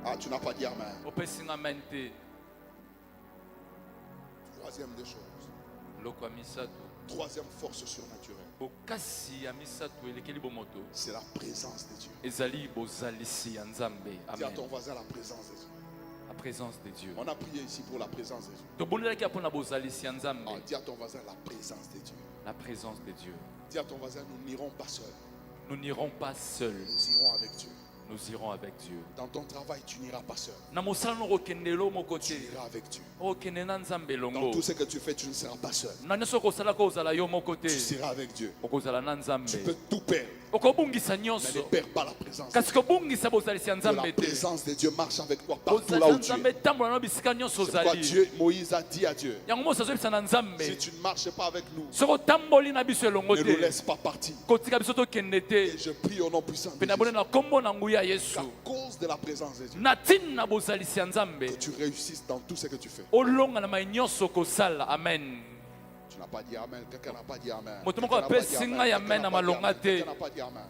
Ah, tu n'as pas dit amen. opesinga amen te Troisième des choses. loko ya misato Troisième force surnaturelle. bokasi ya misato elekeli bomoto C'est la présence de Dieu. ezali bozalisi ya nzambe Dis à amen ton voisin la présence de Dieu. la présence de Dieu On a prié ici pour la présence de Dieu. tobondelaki mpona bozalisi ya Ah, nzambe dis à ton voisin la présence de Dieu. la présence de Dieu Dis à ton voisin, nous n'irons pas seuls. nous n'irons pas seuls Nous irons avec Dieu. nous irons avec Dieu Dans ton travail, tu n'iras pas seul. na mosala no okokendelo moko Tu te iras avec Dieu. okende na nzambe Dans elongo tout ce que tu fais, tu ne seras pas seul. na nyonso okosalaka ozala yo moko te Tu seras avec Dieu. okozala na Tu nzambe peux tout perdre, okobungisa mais ne nyonso perds pas la présence de kasi Dieu. kobungisa bozalisi ya Que nzambe la te présence de Dieu marche avec toi partout là ozali où na tu es. nzambe etambola na bisika nyonso C'est pourquoi ozali Dieu, Moïse a dit à Dieu, yango mosi azobisa na si nzambe tu ne marches pas avec nous, soki otamboli na biso elongo ne nous te laisse pas partir. kotika biso tokende te Et je prie au nom puissant de mpe na bone Jésus, na kombo na nguya ya yesu qu'à cause de la présence de Dieu, na ntina na bozalisi ya nzambe que tu réussisses dans tout ce que tu fais. olonga na mai nyonso kosala amen Tu n'as pas dit Amen. Quelqu'un n'a pas dit Amen. Moto moko Quelqu'un n'a pas apesi dit ngai Amen. amen na Quelqu'un n'a pas dit malonga Amen. te. Quelqu'un n'a pas dit Amen.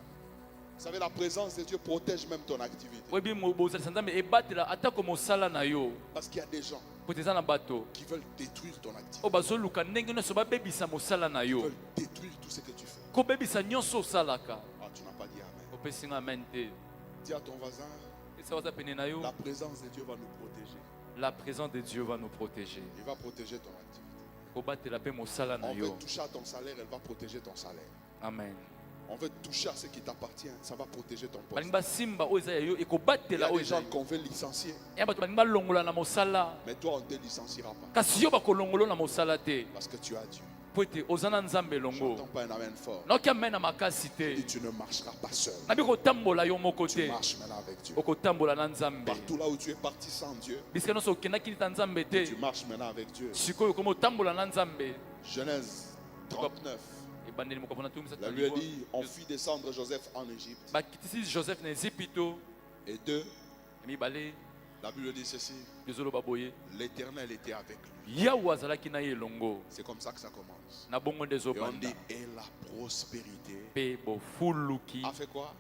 Vous savez, la présence de Dieu protège même ton activité. oyebi bozalisa nzambe ebatela atako mosala na yo Parce qu'il y a des gens po te eza na bato qui veulent détruire ton activité. oyo bazoluka ndenge nyonso babebisa mosala na Ils yo veulent détruire tout ce que tu fais. kobebisa nyonso osalaka Ah, tu n'as pas dit Amen. opesi nga amen te Dis à ton voisin, esa waza pene na yo la présence de Dieu va nous protéger. la présence de Dieu va nous protéger Il va protéger ton activité. kobatela mpe mosala na On veut yo toucher à ton salaire, elle va protéger ton salaire. amen On veut toucher à ce qui t'appartient, ça va protéger ton poste. balingi basimba oyo eza ya yo Il y ekobatela a oyo des eza gens yo qu'on veut licencier, ya bato balingi balongola na mosala mais toi on ne te licenciera pas. kasi yo bakolongola na mosala te Parce que tu as Dieu. po ete oza na nzambe Je elongo n'entends pas un amen fort. naoki amen na makasi te Et tu ne marcheras pas seul. nabi kotambola yo moko Tu te marches maintenant avec Dieu. okotambola na nzambe Partout là où tu es parti sans Dieu, bisika nyonso okendaki lita nzambe te tu marches maintenant avec Dieu. sikoyo okoma otambola na nzambe Genèse 39. ebandeli moko mpona tumi La Bible dit, on fit descendre Joseph en Égypte. bakitisi joseph na ezipito Et deux, ya mibale La Bible dit ceci. ezoloba boye L'Éternel était avec lui. yawe azalaki na ye elongo C'est comme ça que ça commence. na bongo nde Et on ezobanda dit, et la prospérité mpe bofuluki a fait quoi?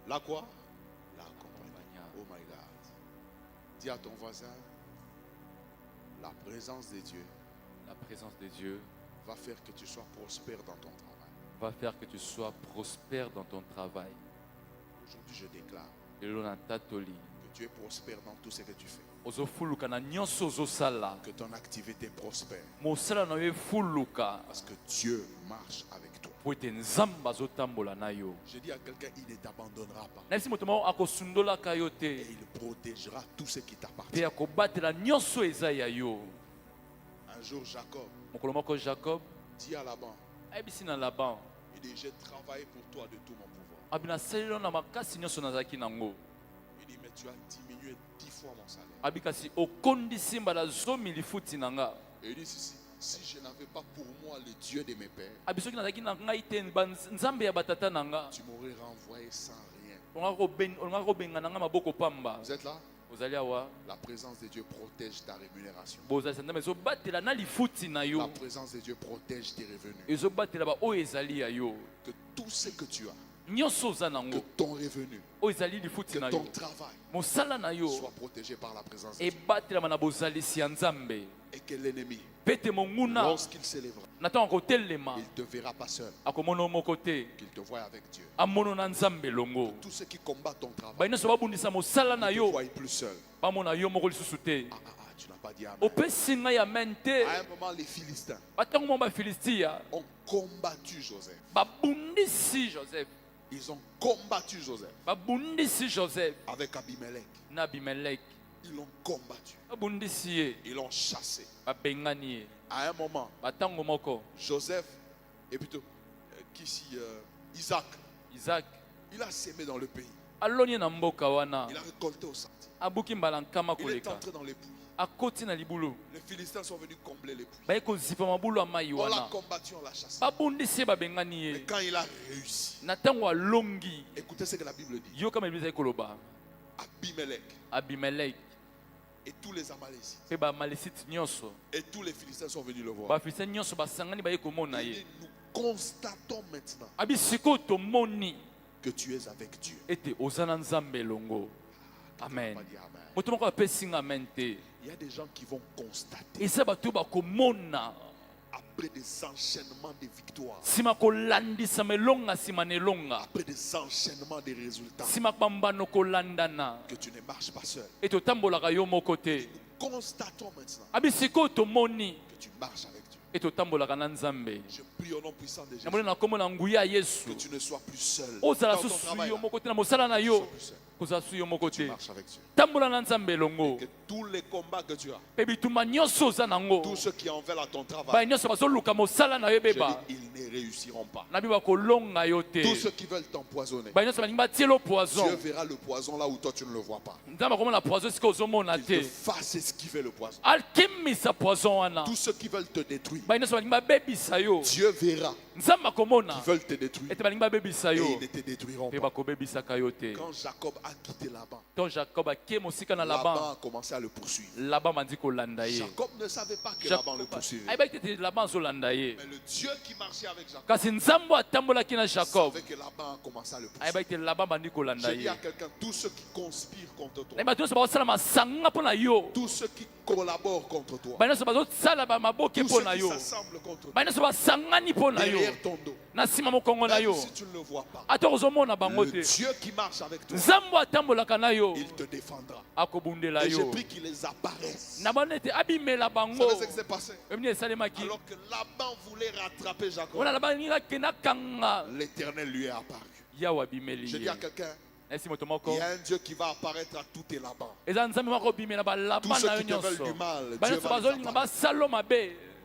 La quoi? La accompagne. Oh my God. Dis à ton voisin, la présence de Dieu la présence de Dieu va faire que tu sois prospère dans ton travail. va faire que tu sois prospère dans ton travail. Aujourd'hui, je déclare Lelo na tatoli que tu es prospère dans tout ce que tu fais. ozofuluka na nyonso ozosala Que ton activité prospère. mosala na yo efuluka Parce que Dieu marche avec toi. po ete nzambe azotambola na yo. Je dis à quelqu'un, il ne t'abandonnera pas. nayebisi moto moko akosundolaka yo Et te il protégera tout ce qui mpe t'appartient. akobatela nyonso eza ya yo. Un jour, Jacob mokolo moko jacob dit à Laban, ayebisi na laban il dit, j'ai travaillé pour toi de tout mon pouvoir. abi nasaleli yo na makasi nyonso nazalaki nango. Il dit, mais tu as diminué 10 fois mon salaire. abi kasi okondisi mbala 10 lifuti na nga. Et il dit ceci, si je n'avais pas pour moi le Dieu de mes pères, abi soki nazalaki na ngai te nzambe ya batata na nga tu m'aurais renvoyé sans rien. olingaka kobenga na nga maboko pamba. Vous êtes là? ozali awa La présence de Dieu protège ta rémunération. bozalisa nzambe ezobatela na lifuti na La yo présence de Dieu protège tes revenus. ezobatela baoyo ezali ya yo Que tout ce que tu as, nyonso oza que nango ton revenu, oyo ezali lifuti que na ton yo travail mosala na yo soit protégé par la présence de Dieu. ebatelama na bozalisi ya nzambe Et que l'ennemi, mpe ete monguna lorsqu'il s'élèvera, na ntango akotelema il ne te verra pas seul, akomona yo moko te qu'il te voie avec Dieu. amona na nzambe elongo. Tous ceux qui combattent ton travail, bai nyonso babundisa mosala na ne te yo voient plus seul. bamona yo moko lisusu te. Tu n'as pas dit amen. opesi ngai amen te. À un moment, les Philistins batango mo bafilistia ont combattu Joseph. babundisi joseph Ils ont combattu Joseph babundisi joseph avec Abimelech. na abimeleki Ils l'ont combattu. babundisi ye Ils l'ont chassé. babengani ye. À un moment, batango moko Joseph, et plutôt, Isaac, isaac il a sémé dans le pays. aloni na mboka wana Il a récolté au sentier. abuki mbala nkama Il est koleka entré dans les puits. akoti na libulu Les Philistins sont venus combler les puits. baye kozipa mabulu ya mai On l'a wana combattu, on l'a chassé. babundisi ye babengani Mais ye. quand il a réussi, na ntango alongi écoutez ce que la Bible dit. yo kama ebilisa ekoloba Abimelech abimeleki et tous les Amalécites mpe bamalisiti nyonso et tous les Philistins sont venus le voir. bafilistin nyonso basangani baye komona Il ye. dit, nous constatons maintenant abi sikoyo tomoni que tu es avec Dieu. ete oza na nzambe elongo. On amen. va dire amen. moto moko apesi nga amen te. Il y a des gens qui vont constater eza bato oyo bakomona après des enchaînements de victoires, nsima kolandisama elonga nsima na elonga après des enchaînements de résultats, nsima bambano kolandana que tu ne marches pas seul. ete otambolaka yo moko te. Nous constatons maintenant abi sikoyo tomoni que tu marches avec Dieu. ete otambolaka na nzambe. Je prie au nom puissant de Jésus namoni na kombo na nguya ya yesu que tu ne sois plus seul. ozala Dans ton susu travail, yo là, moko te na mosala na tu ne sois yo plus seul. kozala su yo moko Tu te. marches avec Dieu. tambola na nzambe elongo. Que tous les combats que tu as, mpe bitumba nyonso oza nango tous ceux qui en veulent à ton travail, baye nyonso bazoluka mosala na yo je dis, ebeba ils ne réussiront pas. nabi bakolonga yo te. Tous ceux qui veulent t'empoisonner, baye nyonso balingi batie lo Dieu poison. verra le poison là où toi tu ne le vois pas. nzambe akomona poison esika ozomona Il te te. fasse esquiver le poison. alkimisa poison wana. Tous ceux qui veulent te détruire, baye nyonso balingi babebisa yo. Dieu verra nzambe akomona qui veulent te détruire ete balingi babebisa et yo ils ne te détruiront mpe pas. bakobebisaka yo te. Quand Jacob a quitté Laban, to jacob akie mosika na Laban laban a commencé à le poursuivre. laban bandi kolanda ye. Jacob ne savait pas que Laban le poursuivait. ayebaki tete laban azolanda ye. Mais le Dieu qui marchait avec Jacob kasi nzambe atambolaki na jacob savait que Laban a commencé à le poursuivre. ayebaki tete laban bandi kolanda Je dis ye. à quelqu'un, tous ceux qui conspirent contre toi, na bato nyonso bazosala masanga mpo na yo. tous ceux qui collaborent contre toi, baye nyonso bazosala bamaboke tous mpo ceux na qui yo. s'assemblent contre toi, baye nyonso basangani mpo na yo derrière ton dos, na nsima mokongo na même yo. si tu ne le vois pas, ata ozomona bango le te. Dieu qui marche avec toi, nzambe atambolaka na yo il te défendra. akobundela Et je yo. prie qu'il les apparaisse. na bana ete abimela Vous bango. savez ce qui s'est passé? emini esalemaki Alors que Laban voulait rattraper Jacob, wana labalingi akenda kanga l'Éternel lui est apparu. yawe abimeli Je dis ye. à quelqu'un, esi moto il moko y a un Dieu qui va apparaître à tous tes Laban. eza nzambe moko obimela Tous balaba ceux na yo qui te veulent nyonso. du mal, Dieu banyonso va les bazolinga apparaître. basalo mabe.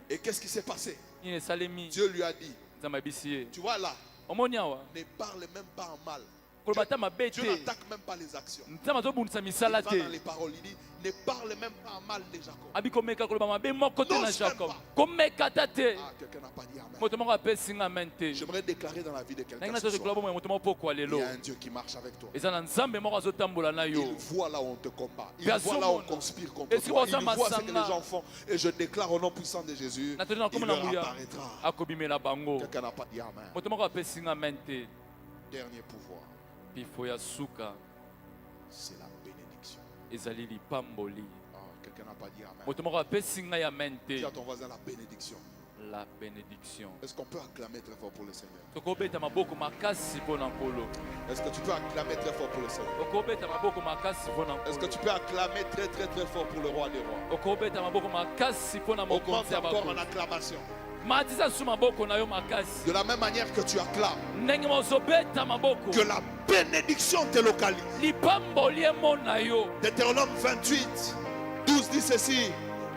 Et qu'est-ce qui s'est passé? nini esalemi Dieu lui a dit, nzambe abisi ye. tu vois là, omoni awa ne parle même pas en mal. koloba ata mabe Dieu te. n'attaque même pas les actions. Nzambe azobundisa Il misala va te. dans les paroles, il dit, ne parle même pas mal de Jacob. Abi komeka koloba mabe moko te na N'ose même Jacob. pas. Komeka ata te. Ah, quelqu'un n'a pas dit amen. Moto moko apesi nga amen te. J'aimerais déclarer dans la vie de quelqu'un Nangi ce nazo soir, dekloba moto moko pokwa il y lelo. a un Dieu qui marche avec toi. Eza na nzambe moko azotambola na yo. Il voit là où on te combat. Il Puis à voit ce là où on moment, conspire contre et si toi. on Il s'en voit ce que massanga. les gens font. Et je déclare au nom puissant de Jésus, Na tena il comme leur na nguya. apparaîtra. Akobimela bango. Quelqu'un n'a pas dit amen. Moto moko apesi nga amen te. Dernier pouvoir, Pifo ya suka c'est la bénédiction. ezali lipamboli. Ah, quelqu'un n'a pas dit amen. Moto moko apesi nga amen te. Dis à ton voisin la bénédiction. La bénédiction. Est-ce qu'on peut acclamer très fort pour le Seigneur? Tokobeta maboko makasi mpona nkolo. Est-ce que tu peux acclamer très fort pour le Seigneur? Okobeta maboko makasi mpona Est-ce que nkolo. tu peux acclamer très très très fort pour le roi des rois? Okobeta maboko makasi mpona Augmente mokonzi ya encore en bakonzi. acclamation. Matisa su maboko na yo makasi. De la même manière que tu acclames, Ndenge mozobeta maboko. que la bénédiction te localise. Lipamboli emona yo. Deutéronome 28, 12 dit ceci.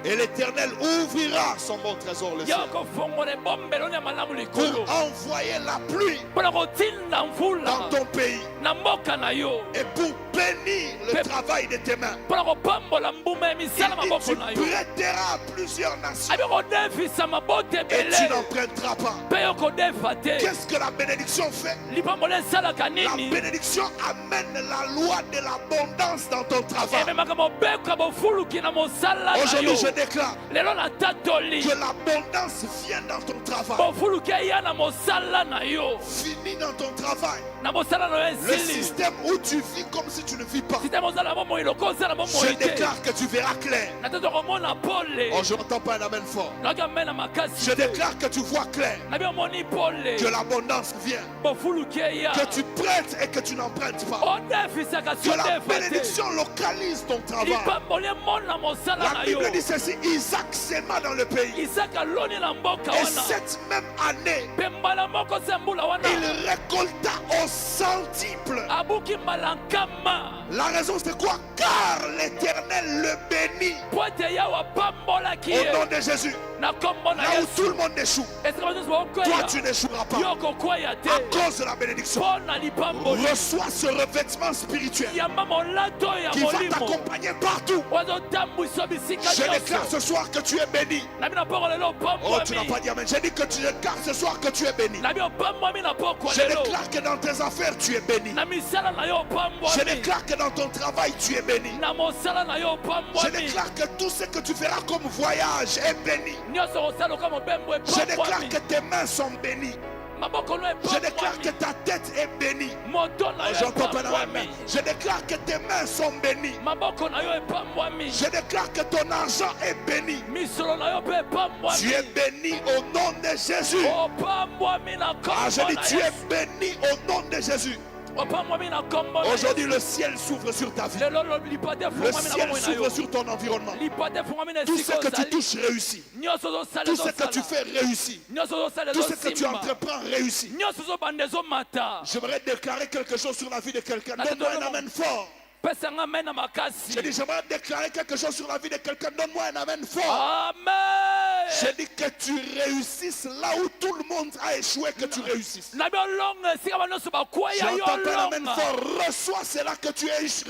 Et l'Éternel ouvrira son bon trésor le ciel Ya kofongola ebombelo ya malamu pour likolo. envoyer la pluie Mpona kotinda dans mvula ton pays na mboka na yo. et pour bénir le travail de tes mains. Mpona kopambola mbuma ya misala Il dit, maboko tu na yo. prêteras à plusieurs nations Abi kodefisa mabota et tu ebele. n'emprunteras pas. Mpe yo kodefa te. Qu'est-ce que la bénédiction fait? Lipamboli esalaka La nini? bénédiction amène la loi de l'abondance dans ton travail. Ememaka mobeko ya bofuluki na mosala na Aujourd'hui, yo. je déclare Lelo na tatoli. que l'abondance vient dans ton travail. Bofuluki eya na mosala na yo. Finis dans ton travail. Na mosala na yo Le esili. système où tu vis comme si tu ne vis pas. Site mosala bomoi loko osala Je bomoi te. déclare que tu verras clair. Na tata komona pole. Oh, je n'entends pas un amen fort. Nayoki amena makasi Je te. déclare que tu vois clair. Nabi omoni pole. Que l'abondance vient. Bofuluki eya. Que tu prêtes et que tu n'empruntes pas. Odefisaka si Que la odefa te. bénédiction localise ton travail. Lipamboli emona mosala La na yo. Bible dit ceci. Isaac sema dans le pays. Isaka aloni na mboka Et wana. cette même année, Mpe mbala moko se mbula wana. il récolta au centuple. Abuki mbala nkama. La raison c'est quoi? Car l'Éternel le bénit. Po ete yawe apambolaki Au ye. nom de Jésus. Na kombo na Là où Yesu. tout le monde échoue, Esika bato nyonso toi bakokwea. tu n'échoueras pas. Yo kokwea te. À cause de la bénédiction. Mpo na lipamboli. Reçois ce revêtement spirituel Yamba molato ya qui va molimo. t'accompagner partout. Ozotambwisa bisika Je déclare nyonso. ce soir que tu es béni. Nabi na poko lelo Oh, tu n'as opambwami. pas dit amen. J'ai dit que tu déclares ce soir que tu es béni. Nabi opambwami na poko Je lelo. déclare que dans tes affaires, tu es béni. Na misala na yo Je opambwami. déclare que dans ton travail, tu es béni. Na mosala na yo Je opambwami. déclare que tout ce que tu feras comme voyage est béni. Nyonso kosala loka mobembo Je déclare epambwami. que tes mains sont bénies. Maboko no Je déclare que epambwami. ta tête est bénie. Moto na Oh, yo j'entends pas dans la main. epambwami. Je déclare que tes mains sont bénies. Maboko na yo epambwami. Je déclare que ton argent est béni. Misolo na yo mpe epambwami. Tu es béni au nom de Jésus. Opambwami na Ah, je kombo dis, na tu es Yesu. béni au nom de Jésus. Opambwami na kombo na Aujourd'hui, Yesu. le ciel s'ouvre sur ta vie. Lelo lipate Le efungwami na ciel bomoi na yo. s'ouvre sur ton environnement. Lipate efungwami na Tout ce esika que tu ozali. touches réussit. Nyonso ozosala Tout ce que tu ezosala. fais réussit. Nyonso ozosala Tout ce que tu ezosimba. entreprends réussit. Nyonso ozobanda ezomata. J'aimerais déclarer quelque chose sur la vie de quelqu'un. Attends, Donne-moi un non, non. amen fort. Pesa nga amen na makasi. J'ai dit, j'aimerais déclarer quelque chose sur la vie de quelqu'un. Donne-moi un amen fort. Amen. J'ai dit que tu réussisses là où tout le monde a échoué, que tu réussisses. Nabi olonga esika banyonso bakwea yo J'entends pas un amen olonga. fort. Reçois cela que tu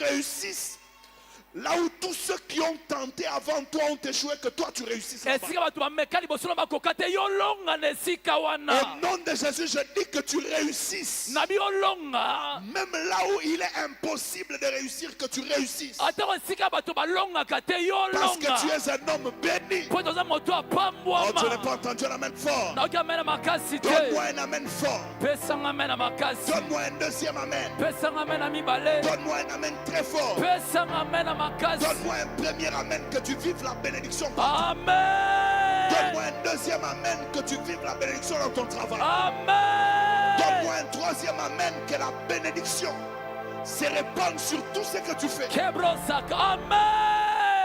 réussisses. Là où tous ceux qui ont tenté avant toi ont échoué, que toi tu réussisses. là-bas. Esika bato bameka liboso na bakoka te yo olonga na esika wana. Au nom de Jésus, je dis que tu réussisses. Nabi olonga. Même là où il est impossible de réussir, que tu réussisses. Ata esika bato balongaka te yo Parce que tu olonga. es un homme béni. Po toza moto Oh, tu n'as apambwama. pas entendu un amen fort. Naoki amen na makasi te. Donne-moi un amen fort. Pesanga amen na makasi. Donne-moi un deuxième amen. Pesanga amen na mibale. Donne-moi un amen très fort. Pesanga amen na makasi. Donne-moi un premier amen que tu vives la bénédiction partout. Amen. Donne-moi un deuxième amen que tu vives la bénédiction dans ton travail. Amen. Donne-moi un troisième amen que la bénédiction se répande sur tout ce que tu fais. Kebrosaka. Amen.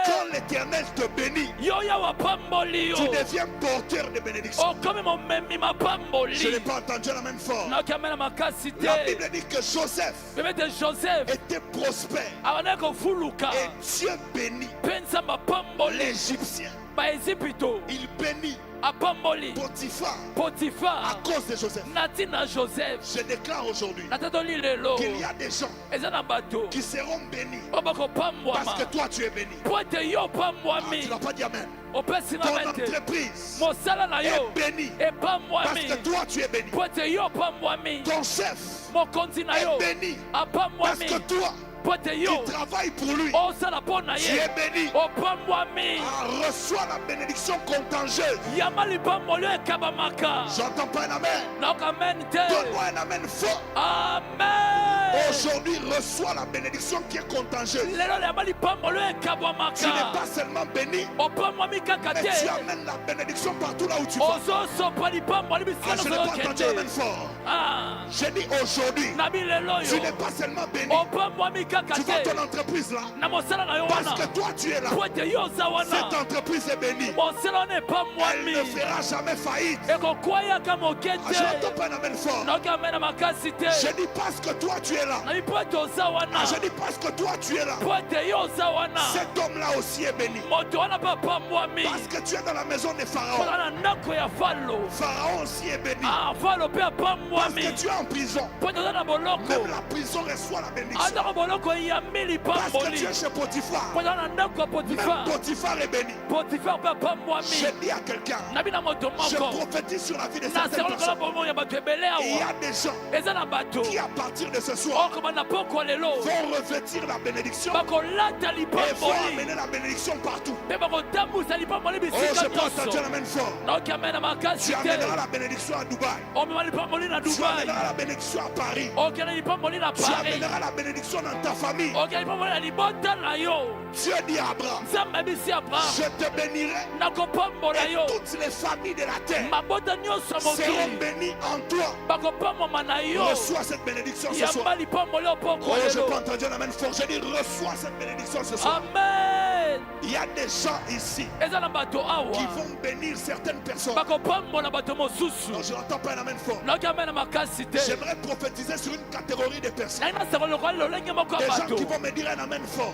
Quand l'Éternel te bénit, Yo ya wapamboli yo. tu deviens porteur de bénédiction. Okomi momemi mapamboli. Je n'ai pas entendu un amen fort. Naoki amen na makasi La te. Bible dit que Joseph Bebete Joseph. était prospère Abana kofuluka. et Dieu bénit Pensa mapamboli. Égyptien, baezipito il bénit apamboli Potiphar à Potifar cause de Joseph. natina Joseph Je déclare aujourd'hui natatoli lelo qu'il y a des gens eza na bato qui seront bénis oyo bakopambwama parce que toi tu es béni. po ete yo Ah, opambwami tu n'as pas dit amen. opesi Ton nga ete entreprise mosala na est yo bénie parce epambwami que toi tu es béni. po ete yo opambwami Ton chef mokonzi na est yo béni parce apambwami que toi po ete yo qui travailles pour lui, osala mpo na tu ye es béni. opambwami Ah, reçois la bénédiction contagieuse. yamba lipamboli oyo ekabamaka J'entends pas un amen. donc amen te Donne-moi un amen fort. amen Aujourd'hui, reçois la bénédiction qui est contagieuse. lelo yamba lipamboli oyo Tu n'es ekabwamaka pas seulement béni, opambwami kaka mais tu te amènes la bénédiction partout là où tu vas. ozosopa lipamboli Ah, je n'ai pas entendu un bisikana amen fort. ah J'ai dit aujourd'hui, nabi lelo tu n'es oyo pas seulement béni, opambwami kaka tu vois te ton entreprise là. na mosala na yo Parce wana que toi tu es là. po ete yo oza wana Cette entreprise est bénie. mosala wana Elle epambwami ne fera jamais faillite. ekokwayaka moke Ah, je n'entends te pas un amen fort. naoki amena makasi te Je dis parce que toi tu es là. nabi po ete oza wana Ah, je dis parce que toi tu es là. po ete yo oza wana Cet homme là aussi est béni. moto wana mpe apambwami Parce que tu es dans la maison des pharaons. kozala na ndako ya falo Pharaon aussi est béni. falo mpe Parce apambwami que tu es en prison. po ete oza na boloko Même la prison reçoit la bénédiction. atako boloko eyambi Parce que lipamboli tu es chez Potiphar. po eza na ndako ya Même potifar Potiphar est béni. potifar mpe Je apambwami dis à quelqu'un, nabi na moto je moko prophétise sur la vie de na certaines seko lokola personnes. bomoi ya bato ebele Il y awa a des gens eza na bato qui, à partir de ce soir, okoma na pokwa lelo vont revêtir la bénédiction bakolata et vont lipamboli amener la bénédiction partout. mpe bakotambusa lipamboli Oh, bisika je peux entendre un nyonso amen fort. naoki amena makasi Tu amèneras te la bénédiction à Dubaï. omema lipamboli na Tu dubai amèneras la bénédiction à Paris. okende lipamboli na Tu paris amèneras la bénédiction dans ta famille. okende lipamboli na libota na yo Dieu dit à Abraham, nzambe abisi abraham je te bénirai nakopambola et yo toutes les familles de la terre mabota nyonso ya seront mokili bénies en toi. bakopamwama na yo Reçois cette bénédiction ce soir. yamba lipamboli Oh, opokwa je peux lelo entendre un amen fort. Je dis, reçois cette bénédiction ce soir. amen Il y a des gens ici eza na bato awa qui vont bénir certaines personnes. bakopambola bato mosusu Non, je n'entends pas un amen fort. naoki amena makasi te J'aimerais prophétiser sur une catégorie de personnes. nai naseko lokola lolenge moko Des ya gens bato qui vont me dire un amen fort.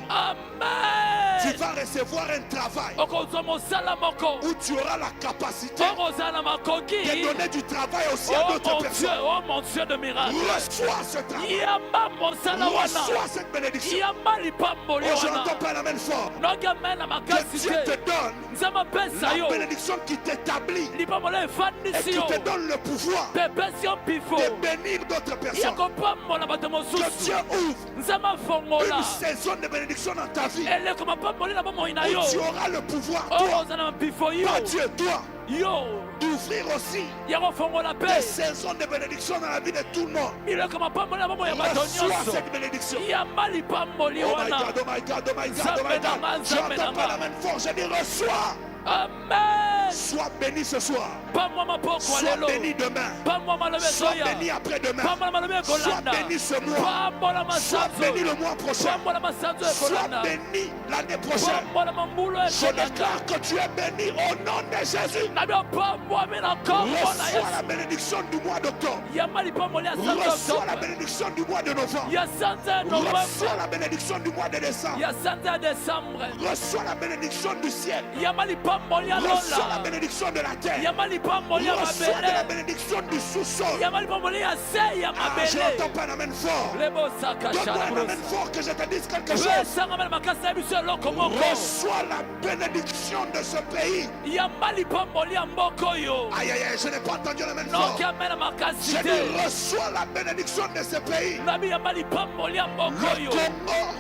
Tu amen vas recevoir un travail okozwa mosala moko où tu auras la capacité okozala na makoki de donner du travail aussi à oh d'autres mon Dieu, personnes. oh mon Dieu de miracle Reçois ce travail. yamba mosala wana Reçois cette bénédiction. yamba lipamboli Oh, je wana n'entends pas un amen fort. naoki amena Que makasi Dieu te te donne nzambe apesa la yo bénédiction qui t'établit lipamboli et efandisi qui yo te donne le pouvoir mpe epesi yo mpifo de bénir d'autres ya personnes. kopambola bato Que mosusu Dieu ouvre nzambe afongola une saison de bénédiction dans ta vie eleko mapamboli na bomoi na où yo tu auras le pouvoir, oyo toi, oza na mpifo yo pas Dieu, toi, yo d'ouvrir aussi ya kofongola des mpe saisons de bénédiction dans la vie de tout le monde. biloko mapamboli na bomoi ya bato Reçois nyonso cette bénédiction. yamba lipamboli Oh my wana God, oh my God, oh my God, oh my God. Je n'entends pas la main fort, je dis reçois. amen Sois béni ce soir. pamwa mapokwa Sois lelo béni demain. pamwa malobi Sois ezoya béni après-demain. pambola malobi Sois ekolanda béni ce mois. pambola Sois masanzo béni le mois prochain. pambola masanzo Sois ekolanda béni l'année prochaine. pambola mambulo Je ekolanda déclare que tu es béni au nom de Jésus. nabi opambwami na kombo na Reçois la yesu bénédiction du mois d'octobre. yamba lipamboli ya sanza Reçois la oktobre bénédiction du mois de novembre. ya sanza ya novembre Reçois la bénédiction du mois de décembre. ya sanza ya desambre Reçois la bénédiction du ciel. yamba lipamboli ya Reçois la lola bénédiction de la terre. yamba lipamboli ya Reçois de la mabele bénédiction du sous-sol. yamba lipamboli ya se ya Ah, je mabele n'entends pas un amen fort. lebosaka Donne-moi un amen shala fort que je te dise quelque chose. esangamela makasi na biso eloko moko Reçois la bénédiction de ce pays. yamba lipamboli ya mboka oyo Aïe, aïe, aïe, je n'ai pas entendu un amen fort. noki amena makasi Je te dis, reçois la bénédiction de ce pays. nabi yamba lipamboli ya mboka Le oyo Congo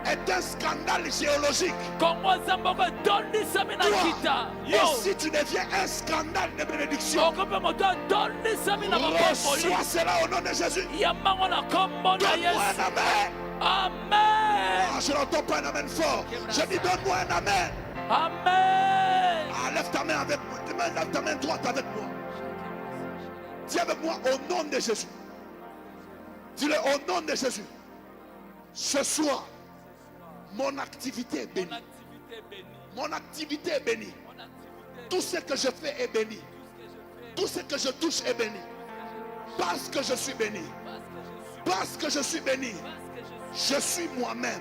est un scandale géologique. kongo eza mboka etondisami na kita Toi, yo aussi tu deviens un scandale de bénédiction. oko mpe moto etondisami na mapamboli Reçois cela au nom de Jésus. yambango na kombo na Donne-moi yesu un amen. amen Ah, je n'entends pas un amen fort. Je dis, donne-moi un amen. amen Ah, lève ta main avec moi. Lève ta main droite avec moi. Dis avec moi au nom de Jésus. Dis-le au nom de Jésus. Ce soir, mon activité est bénie. Mon activité est bénie. Tout ce que je fais est béni. Tout ce que je touche est béni. Parce que je suis béni. Parce que je suis béni. Je suis moi-même.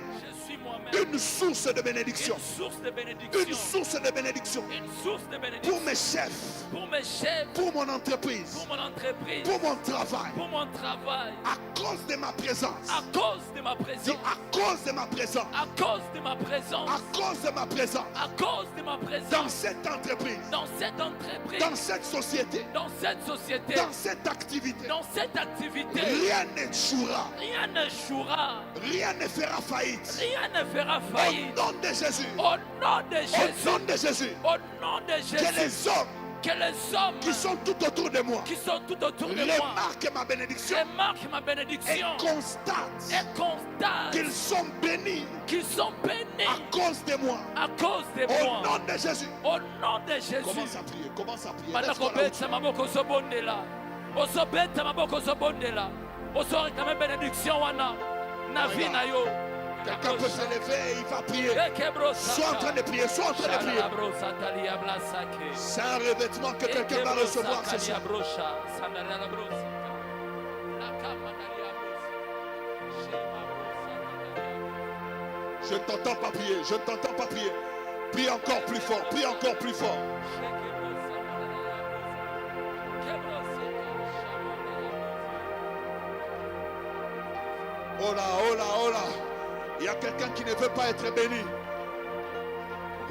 Une source de bénédiction. Une source de Une bénédiction. source de bénédiction. Une source de Pour bénédiction. mes chefs. Pour mes chefs. Pour mon entreprise. Pour mon entreprise. Pour mon travail. Pour mon travail. À cause de ma présence. À cause de ma Dis, présence. à cause de ma présence. À cause de ma présence. À cause de ma présence. À cause de ma Dans présence. cette entreprise. Dans cette entreprise. Dans cette société. Dans cette société. Dans cette activité. Dans cette activité. Rien n'échouera. Rien n'échouera. Rien ne fera faillite. Rien ne fera Au faillite. nom de Jésus. Au nom de Au Jésus. nom de Jésus. Au nom de Que Jésus. les hommes Que les hommes qui sont tout autour de moi qui sont tout autour de moi remarquent ma bénédiction remarquent ma et bénédiction constatent et constatent qu'ils sont bénis qu'ils sont bénis à cause de moi. à cause de Au moi. nom de Jésus. Au nom de Jésus. Commence à prier. Commence à prier. Banda Lève-toi là où tu kobetsa maboko ozobondela ozobeta maboko ozobondela ozoreka me bénédiction wana na vie na yo. Quelqu'un peut se lever et il va prier. Sois en train de prier. Sois en train de prier. C'est un revêtement que quelqu'un va recevoir ce soir. Je ne t'entends pas prier. Je ne t'entends pas prier. Prie encore plus fort. Prie encore plus fort. Oh là, oh là, oh là. Il y a quelqu'un qui ne veut pas être béni.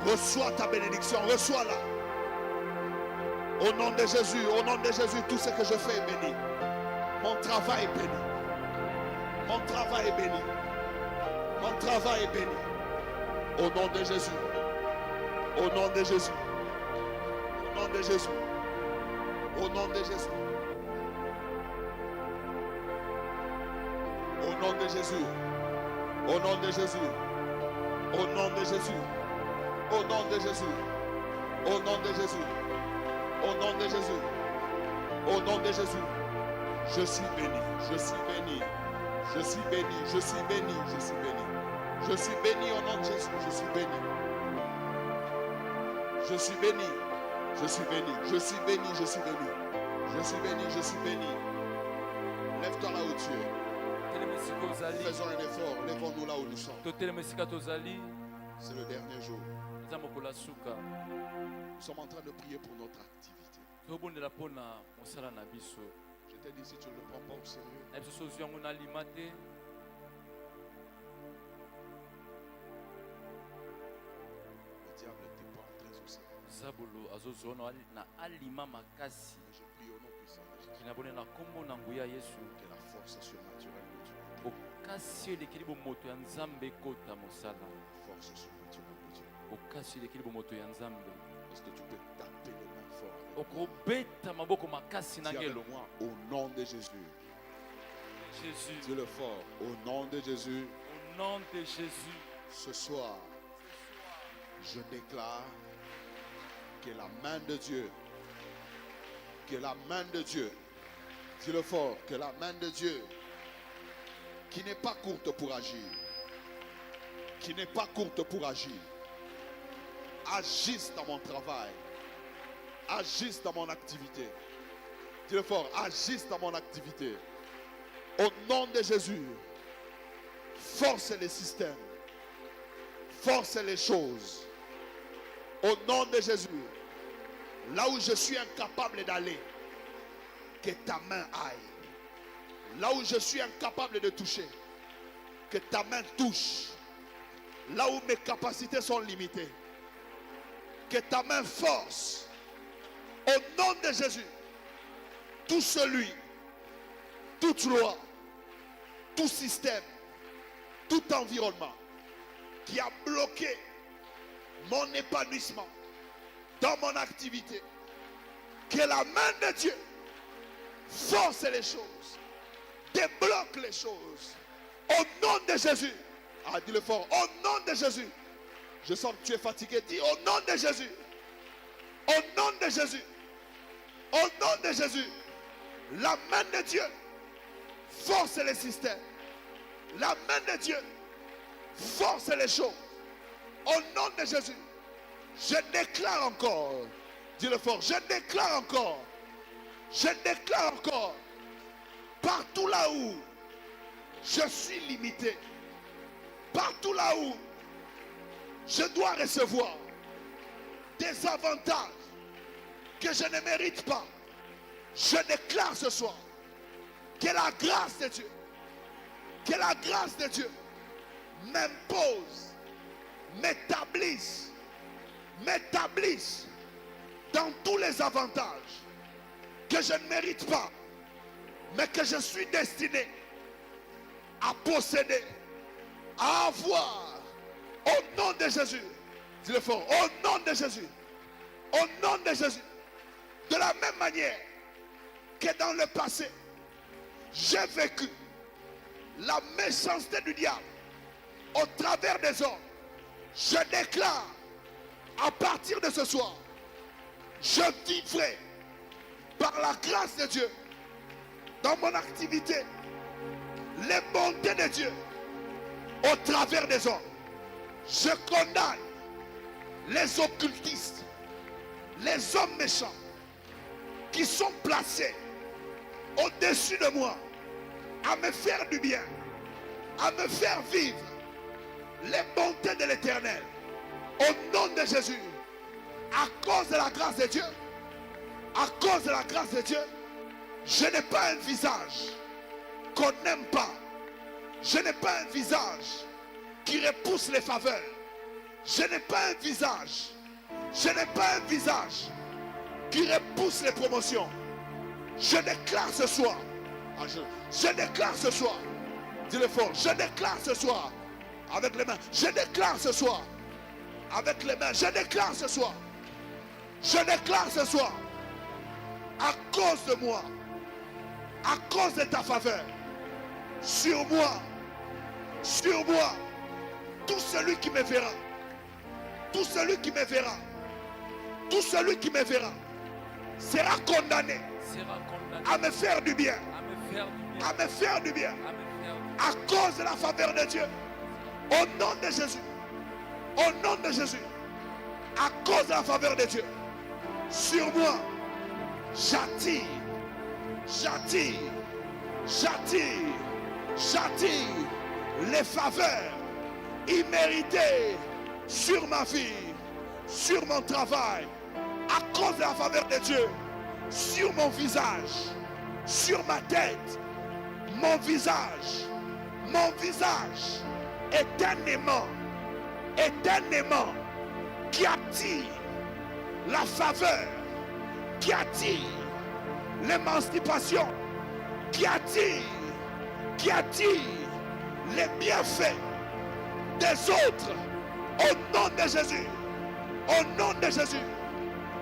Reçois ta bénédiction. Reçois-la. Au nom de Jésus, tout ce que je fais est béni. Mon travail est béni. Mon travail est béni. Mon travail est béni. Au nom de Jésus. Au nom de Jésus. Au nom de Jésus. Au nom de Jésus. Au nom de Jésus. Au nom de Jésus. Au nom de Jésus. Au nom de Jésus. Au nom de Jésus. Au nom de Jésus. Au nom de Jésus. Je suis béni. Je suis béni. Je suis béni. Je suis béni. Je suis béni. Je suis béni au nom de Jésus. Je suis béni. Je suis béni. Je suis béni. Je suis béni. Je suis béni. Je suis béni. Je suis béni. Lève-toi là où tu es. Faisons un effort. Lèvons-nous là où nous sommes. C'est le dernier jour. Nous sommes en train de prier pour notre activité. Je t'ai dit, si tu ne le prends pas au sérieux, le diable te prend très au sérieux. Mais je prie au nom puissant de Jésus que la force surnaturelle de Dieu, la force surnaturelle de Dieu. Est-ce que tu peux taper les mains fort? Dis avec moi, au nom de Jésus. Dis-le fort. Au nom de Jésus. Au nom de Jésus. Ce soir, je déclare que la main de Dieu, dis-le fort, que la main de Dieu, qui n'est pas courte pour agir, agisse dans mon travail, agisse dans mon activité. Dis-le fort, agisse dans mon activité. Au nom de Jésus, force les systèmes, force les choses. Au nom de Jésus, là où je suis incapable d'aller, que ta main aille. Là où je suis incapable de toucher, que ta main touche. Là où mes capacités sont limitées, que ta main force. Au nom de Jésus, tout celui, toute loi, tout système, tout environnement qui a bloqué mon épanouissement dans mon activité, que la main de Dieu force les choses, débloque les choses. Au nom de Jésus. Ah, dis-le fort. Au nom de Jésus. Je sens que tu es fatigué. Dis au nom de Jésus. Au nom de Jésus. Au nom de Jésus. La main de Dieu force les systèmes. La main de Dieu force les choses. Au nom de Jésus. Je déclare encore. Dis-le fort. Je déclare encore. Je déclare encore. Partout là où je suis limité, partout là où Je dois recevoir des avantages que je ne mérite pas. Je déclare ce soir que la grâce de Dieu m'impose, m'établisse dans tous les avantages que je ne mérite pas, mais que je suis destiné à posséder, à avoir. Au nom de Jésus, dis-le fort, au nom de Jésus, au nom de Jésus. De la même manière que dans le passé, j'ai vécu la méchanceté du diable au travers des hommes. Je déclare, à partir de ce soir, je vivrai par la grâce de Dieu dans mon activité les bontés de Dieu au travers des hommes. Je condamne les occultistes, les hommes méchants qui sont placés au-dessus de moi à me faire du bien, à me faire vivre les bontés de l'Éternel. Au nom de Jésus, à cause de la grâce de Dieu, à cause de la grâce de Dieu, je n'ai pas un visage qu'on n'aime pas. Je n'ai pas un visage qui repousse les faveurs. Je n'ai pas un visage. Je n'ai pas un visage qui repousse les promotions. Je déclare ce soir. Je déclare ce soir. Dis-le fort. Je déclare ce soir. Avec les mains. Je déclare ce soir. Avec les mains. Je déclare ce soir. Je déclare ce soir. À cause de moi. À cause de ta faveur. Sur moi. Sur moi. Tout celui qui me verra, tout celui qui me verra, tout celui qui me verra sera condamné à me faire du bien, à me faire du bien, à cause de la faveur de Dieu. Au nom de Jésus, au nom de Jésus, à cause de la faveur de Dieu, sur moi, j'attire les faveurs imméritées sur ma vie, sur mon travail, à cause de la faveur de Dieu, sur mon visage, sur ma tête. Mon visage est un aimant qui attire la faveur, qui attire l'émancipation, qui attire les bienfaits des autres. Au nom de Jésus, au nom de Jésus,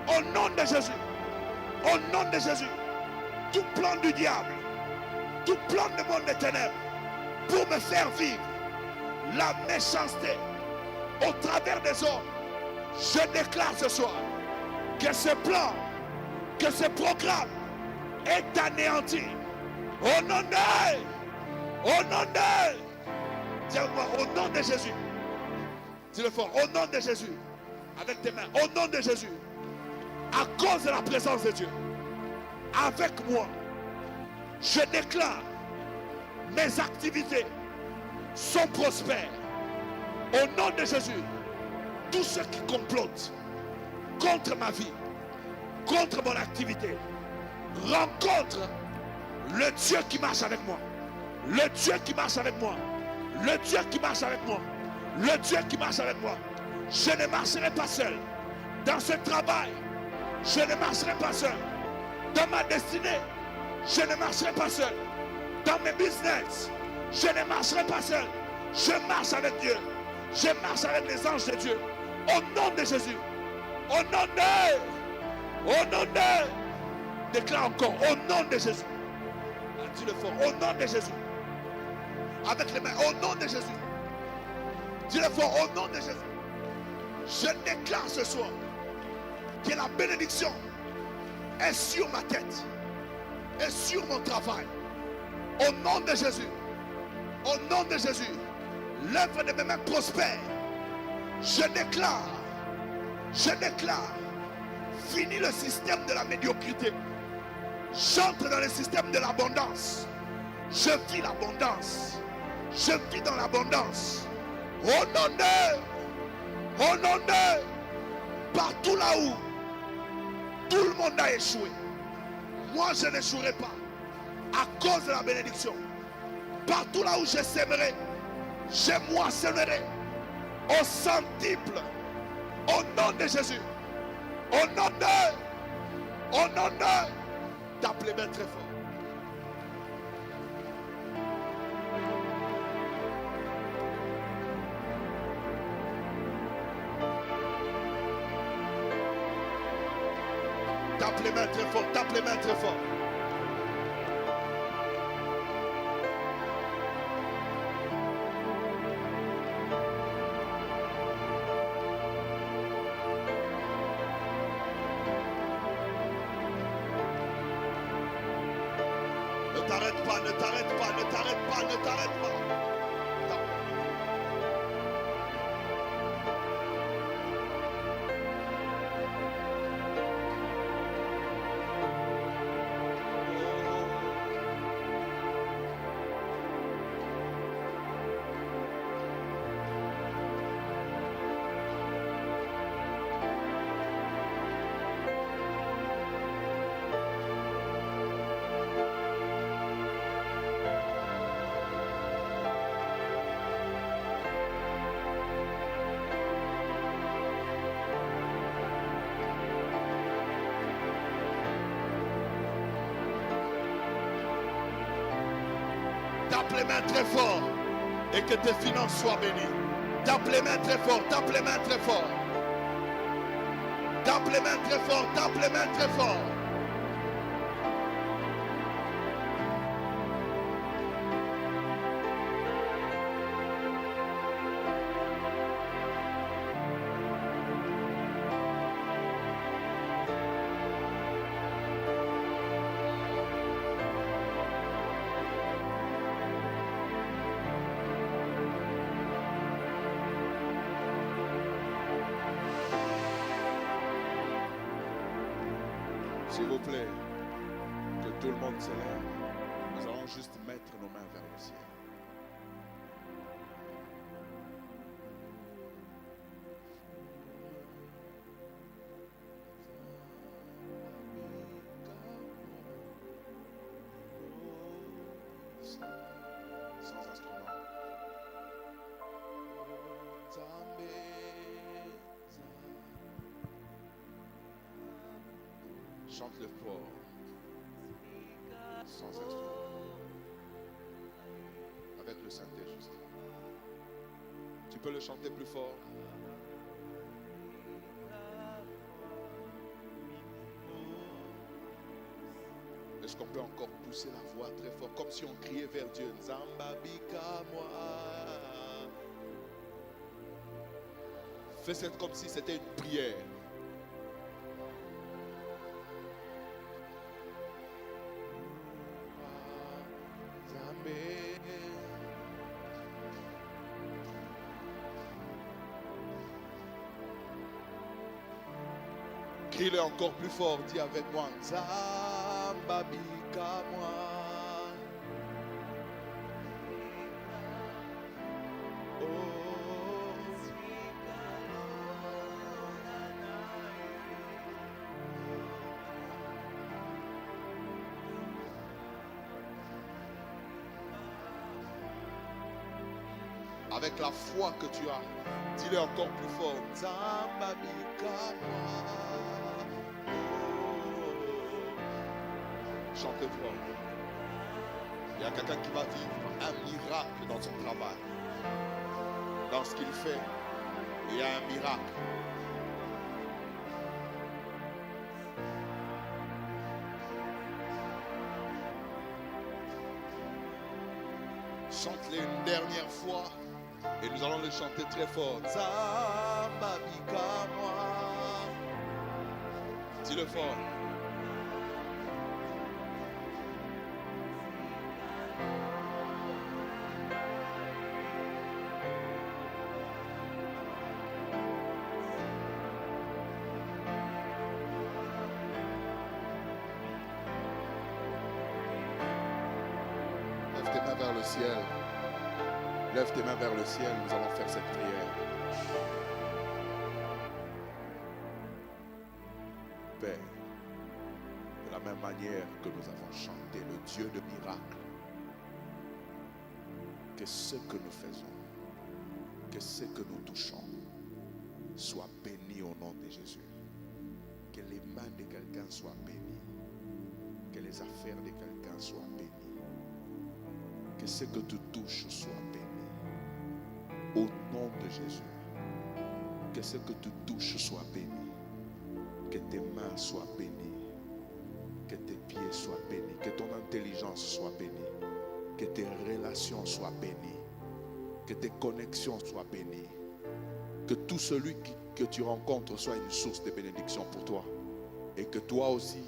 au nom de Jésus, au nom de Jésus, tout plan du diable, tout plan du monde des ténèbres pour me faire vivre la méchanceté au travers des hommes, je déclare ce soir que ce plan, que ce programme est anéanti. Au nom de, dis-moi, au nom de Jésus. Dis-le fort, au nom de Jésus, avec tes mains, au nom de Jésus, à cause de la présence de Dieu, avec moi, je déclare, mes activités sont prospères. Au nom de Jésus, tous ceux qui complotent contre ma vie, contre mon activité, rencontrent le Dieu qui marche avec moi. Le Dieu qui marche avec moi. Le Dieu qui marche avec moi. Le Dieu qui marche avec moi. Je ne marcherai pas seul. Dans ce travail, je ne marcherai pas seul. Dans ma destinée, je ne marcherai pas seul. Dans mes business, je ne marcherai pas seul. Je marche avec Dieu. Je marche avec les anges de Dieu. Au nom de Jésus. Au nom de. Déclare encore. Au nom de Jésus. Dis-le fort. Au nom de Jésus. Avec les mains. Au nom de Jésus. Dis-le fort. Au nom de Jésus. Je déclare ce soir que la bénédiction est sur ma tête. Est sur mon travail. Au nom de Jésus. Au nom de Jésus. L'œuvre de mes mains prospère. Je déclare, fini le système de la médiocrité. J'entre dans le système de l'abondance. Je vis l'abondance. Je vis dans l'abondance. Au nom Au nom de, partout là où tout le monde a échoué, moi je n'échouerai pas à cause de la bénédiction. Partout là où je sèmerai, je moissonnerai au centuple. Au nom de Jésus. Au nom de, tape les mains très fort. Tape les mains très fort, tape les mains très fort. Ne t'arrête pas, ne t'arrête pas, ne t'arrête pas, ne t'arrête pas. Tape les mains très fort et que tes finances soient bénies. Tape les mains très fort, tape les mains très fort. Tape les mains très fort, tape les mains très fort. S'il vous plaît, que tout le monde se lève. Nous allons juste mettre nos mains vers le ciel. Sans instrument. Chante-le fort, sans instrument, avec le synthé juste. Tu peux le chanter plus fort. Est-ce qu'on peut encore pousser la voix très fort, comme si on criait vers Dieu? Zambabika moi. Fais ça comme si c'était une prière. Crie-le encore plus fort, dis avec moi. Zambabika moi. Oh. Avec la foi que tu as, dis-le encore plus fort. Zambabika moi. Chante fort. Il y a quelqu'un qui va vivre un miracle dans son travail. Dans ce qu'il fait, il y a un miracle. Chante-le une dernière fois et nous allons le chanter très fort. Zambabika moi. Dis-le fort. Lève tes mains vers le ciel. Lève tes mains vers le ciel. Nous allons faire cette prière. Père, de la même manière que nous avons chanté le Dieu de miracles, que ce que nous faisons, que ce que nous touchons, soit béni au nom de Jésus. Que les mains de quelqu'un soient bénies, que les affaires de quelqu'un soient bénies, que ce que tu touches soit béni. Au nom de Jésus, que ce que tu touches soit béni, que tes mains soient bénies, que tes pieds soient bénis, que ton intelligence soit bénie, que tes relations soient bénies, que tes connexions soient bénies, que tout celui que tu rencontres soit une source de bénédiction pour toi, et que toi aussi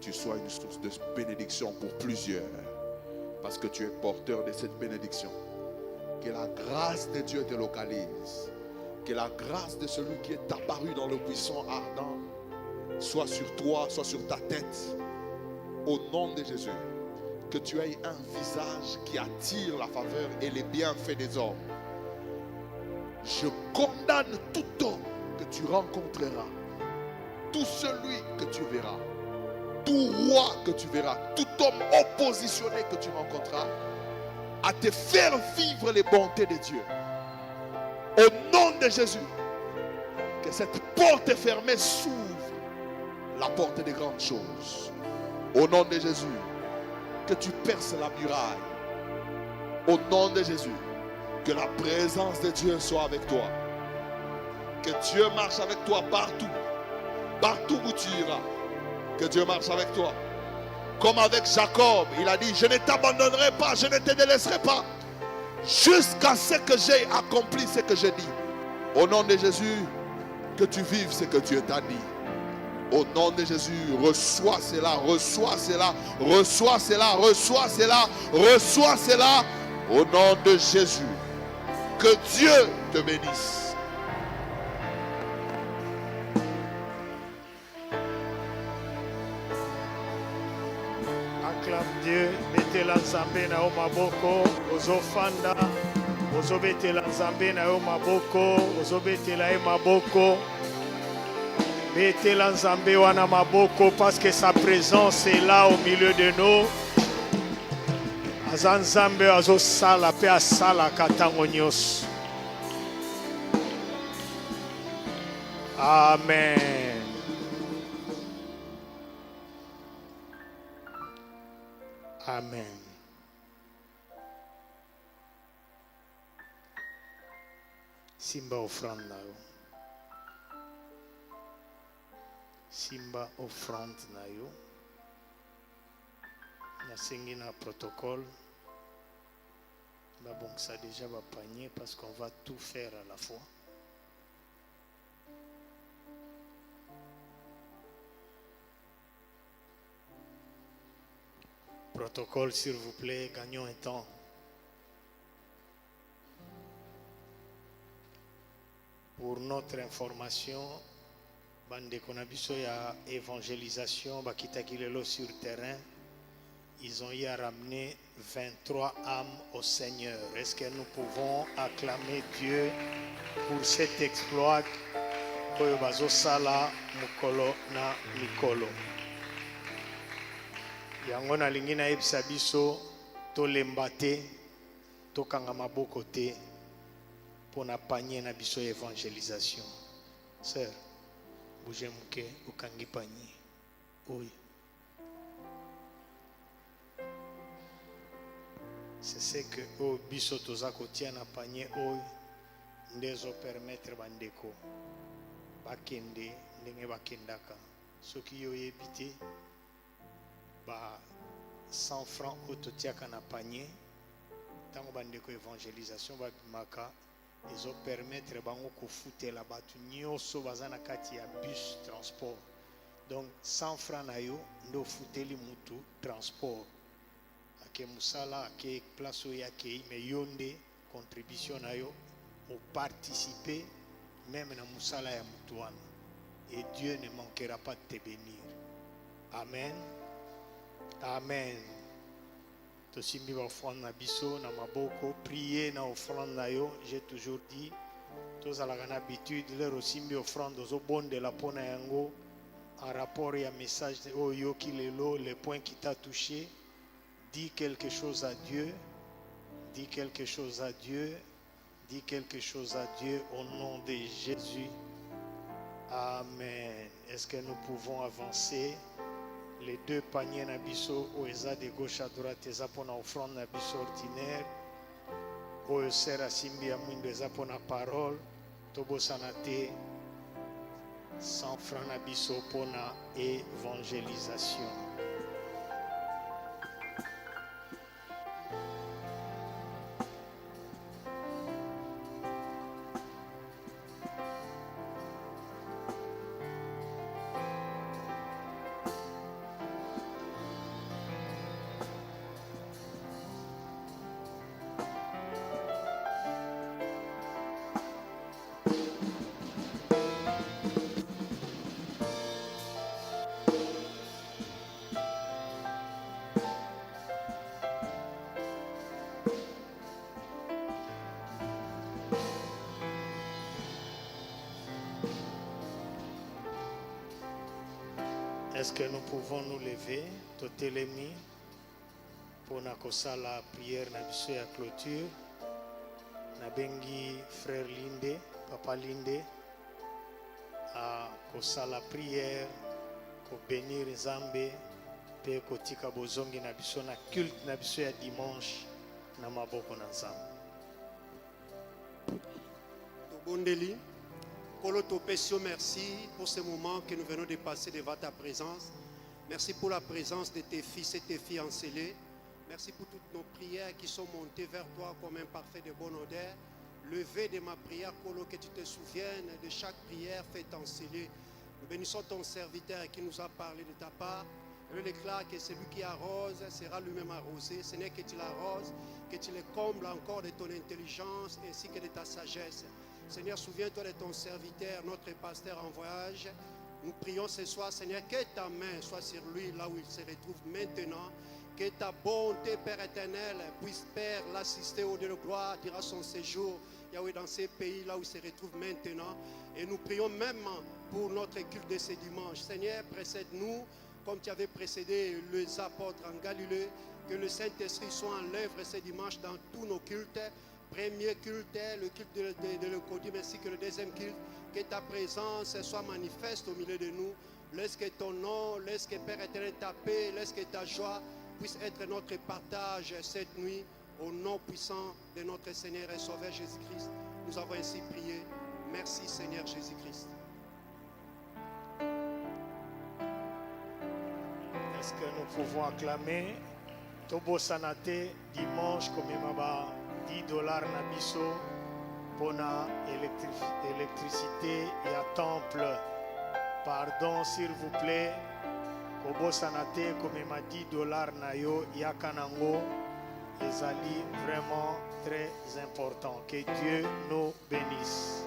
tu sois une source de bénédiction pour plusieurs, parce que tu es porteur de cette bénédiction. Que la grâce de Dieu te localise, que la grâce de celui qui est apparu dans le buisson ardent soit sur toi, soit sur ta tête, au nom de Jésus. Que tu aies un visage qui attire la faveur et les bienfaits des hommes. Je condamne tout homme que tu rencontreras, tout celui que tu verras, tout roi que tu verras, tout homme oppositionné que tu rencontreras, à te faire vivre les bontés de Dieu. Au nom de Jésus, que cette porte fermée s'ouvre, la porte des grandes choses. Au nom de Jésus, que tu perces la muraille. Au nom de Jésus, que la présence de Dieu soit avec toi. Que Dieu marche avec toi partout. Partout où tu iras. Que Dieu marche avec toi. Comme avec Jacob, il a dit, je ne t'abandonnerai pas, je ne te délaisserai pas, jusqu'à ce que j'ai accompli ce que j'ai dit. Au nom de Jésus, que tu vives ce que Dieu t'a dit. Au nom de Jésus, reçois cela, reçois cela, reçois cela, reçois cela, reçois cela. Au nom de Jésus, que Dieu te bénisse. Acclame Dieu, mettez l'ensemble na maboko, ozofanda, ozobete l'ensemble na maboko, ozobete la maboko, mettez l'ensemble wana maboko parce que sa présence est là au milieu de nous. Azanzambe azosala pe asala katango nyos. Amen. Amen. Simba offrande na yo. Simba offrande na yo. Nasengi na protocole. Bah bon, ça déjà va panier parce qu'on va tout faire à la fois. Protocole, s'il vous plaît, gagnons un temps. Pour notre information, bande konabiso ya évangélisation, bakitakilelo sur terrain, ils ont eu à ramener 23 âmes au Seigneur. Est-ce que nous pouvons acclamer Dieu pour cet exploit? Koyo bazosala mukolo na mikolo. Yango na lingi na yebisa biso tolemba te tokanga maboko te pona panier na biso évangélisation. Sœur, bougez muke ukangi panier. Oui. C'est ce que o biso toza kotia na panier oyo ndezo permettre bandeko bakende ndenge bakendaka soki yo yebite ba 100 francs ototiaka na panier tango bandeko évangélisation babimaka ezo permettre bango kofutela batu nyonso baza na kati ya bus transport. Donc 100 francs na yo ndo futeli mutu transport ake musala ake place oyo akei me yonde contribution na yo o participer même na musala ya mutu wana et Dieu ne manquera pas de te bénir. Amen. Amen. Tosimbi ba offrande na biso na maboko, prier na offrande na yo. J'ai toujours dit tozalaka na habitude lero simbi offrande ozobondela pona yango en rapport à un message de Oyoki Lelo, le point qui t'a touché, dis quelque chose à Dieu, dis quelque chose à Dieu, dis quelque chose à Dieu au nom de Jésus. Amen. Est-ce que nous pouvons avancer? Les deux paniers nabiso oeza de gauche à droite eza pour offrande nabiso ordinaire. Oyo sera simbi ya mwindo eza pour la parole. Tobosana te 100 francs nabiso pour la évangélisation. Est-ce que nous pouvons nous lever, totelemi, pour la prière na biso ya clôture? Nabengi frère Linde, papa Linde, a kosala prière, ko bénir Nzambe, pe kotika bozongi na biso na culte na biso ya dimanche na maboko na Nzambe. Tobondeli. Kolo Topesio, merci pour ce moment que nous venons de passer devant ta présence. Merci pour la présence de tes fils et tes filles encelées. Merci pour toutes nos prières qui sont montées vers toi comme un parfait de bonne odeur. Levé de ma prière, Kolo, que tu te souviennes de chaque prière faite encelée. Nous bénissons ton serviteur qui nous a parlé de ta part. Je déclare que celui qui arrose sera lui-même arrosé. Ce n'est que tu l'arroses, que tu le combles encore de ton intelligence ainsi que de ta sagesse. Seigneur, souviens-toi de ton serviteur, notre pasteur en voyage. Nous prions ce soir, Seigneur, que ta main soit sur lui là où il se retrouve maintenant. Que ta bonté, Père éternel, puisse, Père, l'assister au Dieu de gloire durant son séjour, Yahweh, dans ces pays là où il se retrouve maintenant. Et nous prions même pour notre culte de ce dimanche. Seigneur, précède-nous comme tu avais précédé les apôtres en Galilée. Que le Saint-Esprit soit en l'œuvre ce dimanche dans tous nos cultes. Premier culte est le culte de l'Eucharistie, ainsi que le deuxième culte. Que ta présence soit manifeste au milieu de nous. Laisse que ton nom, laisse que Père éternel ta paix, laisse que ta joie puisse être notre partage cette nuit. Au nom puissant de notre Seigneur et Sauveur Jésus-Christ, nous avons ainsi prié. Merci Seigneur Jésus-Christ. Est-ce que nous pouvons acclamer Tobo Sanate dimanche comme $10 na biso pour la électricité et à temple? Pardon s'il vous plaît. Tobo Sanate comme $10 na yo yakanango. Ezali vraiment très important. Que Dieu nous bénisse.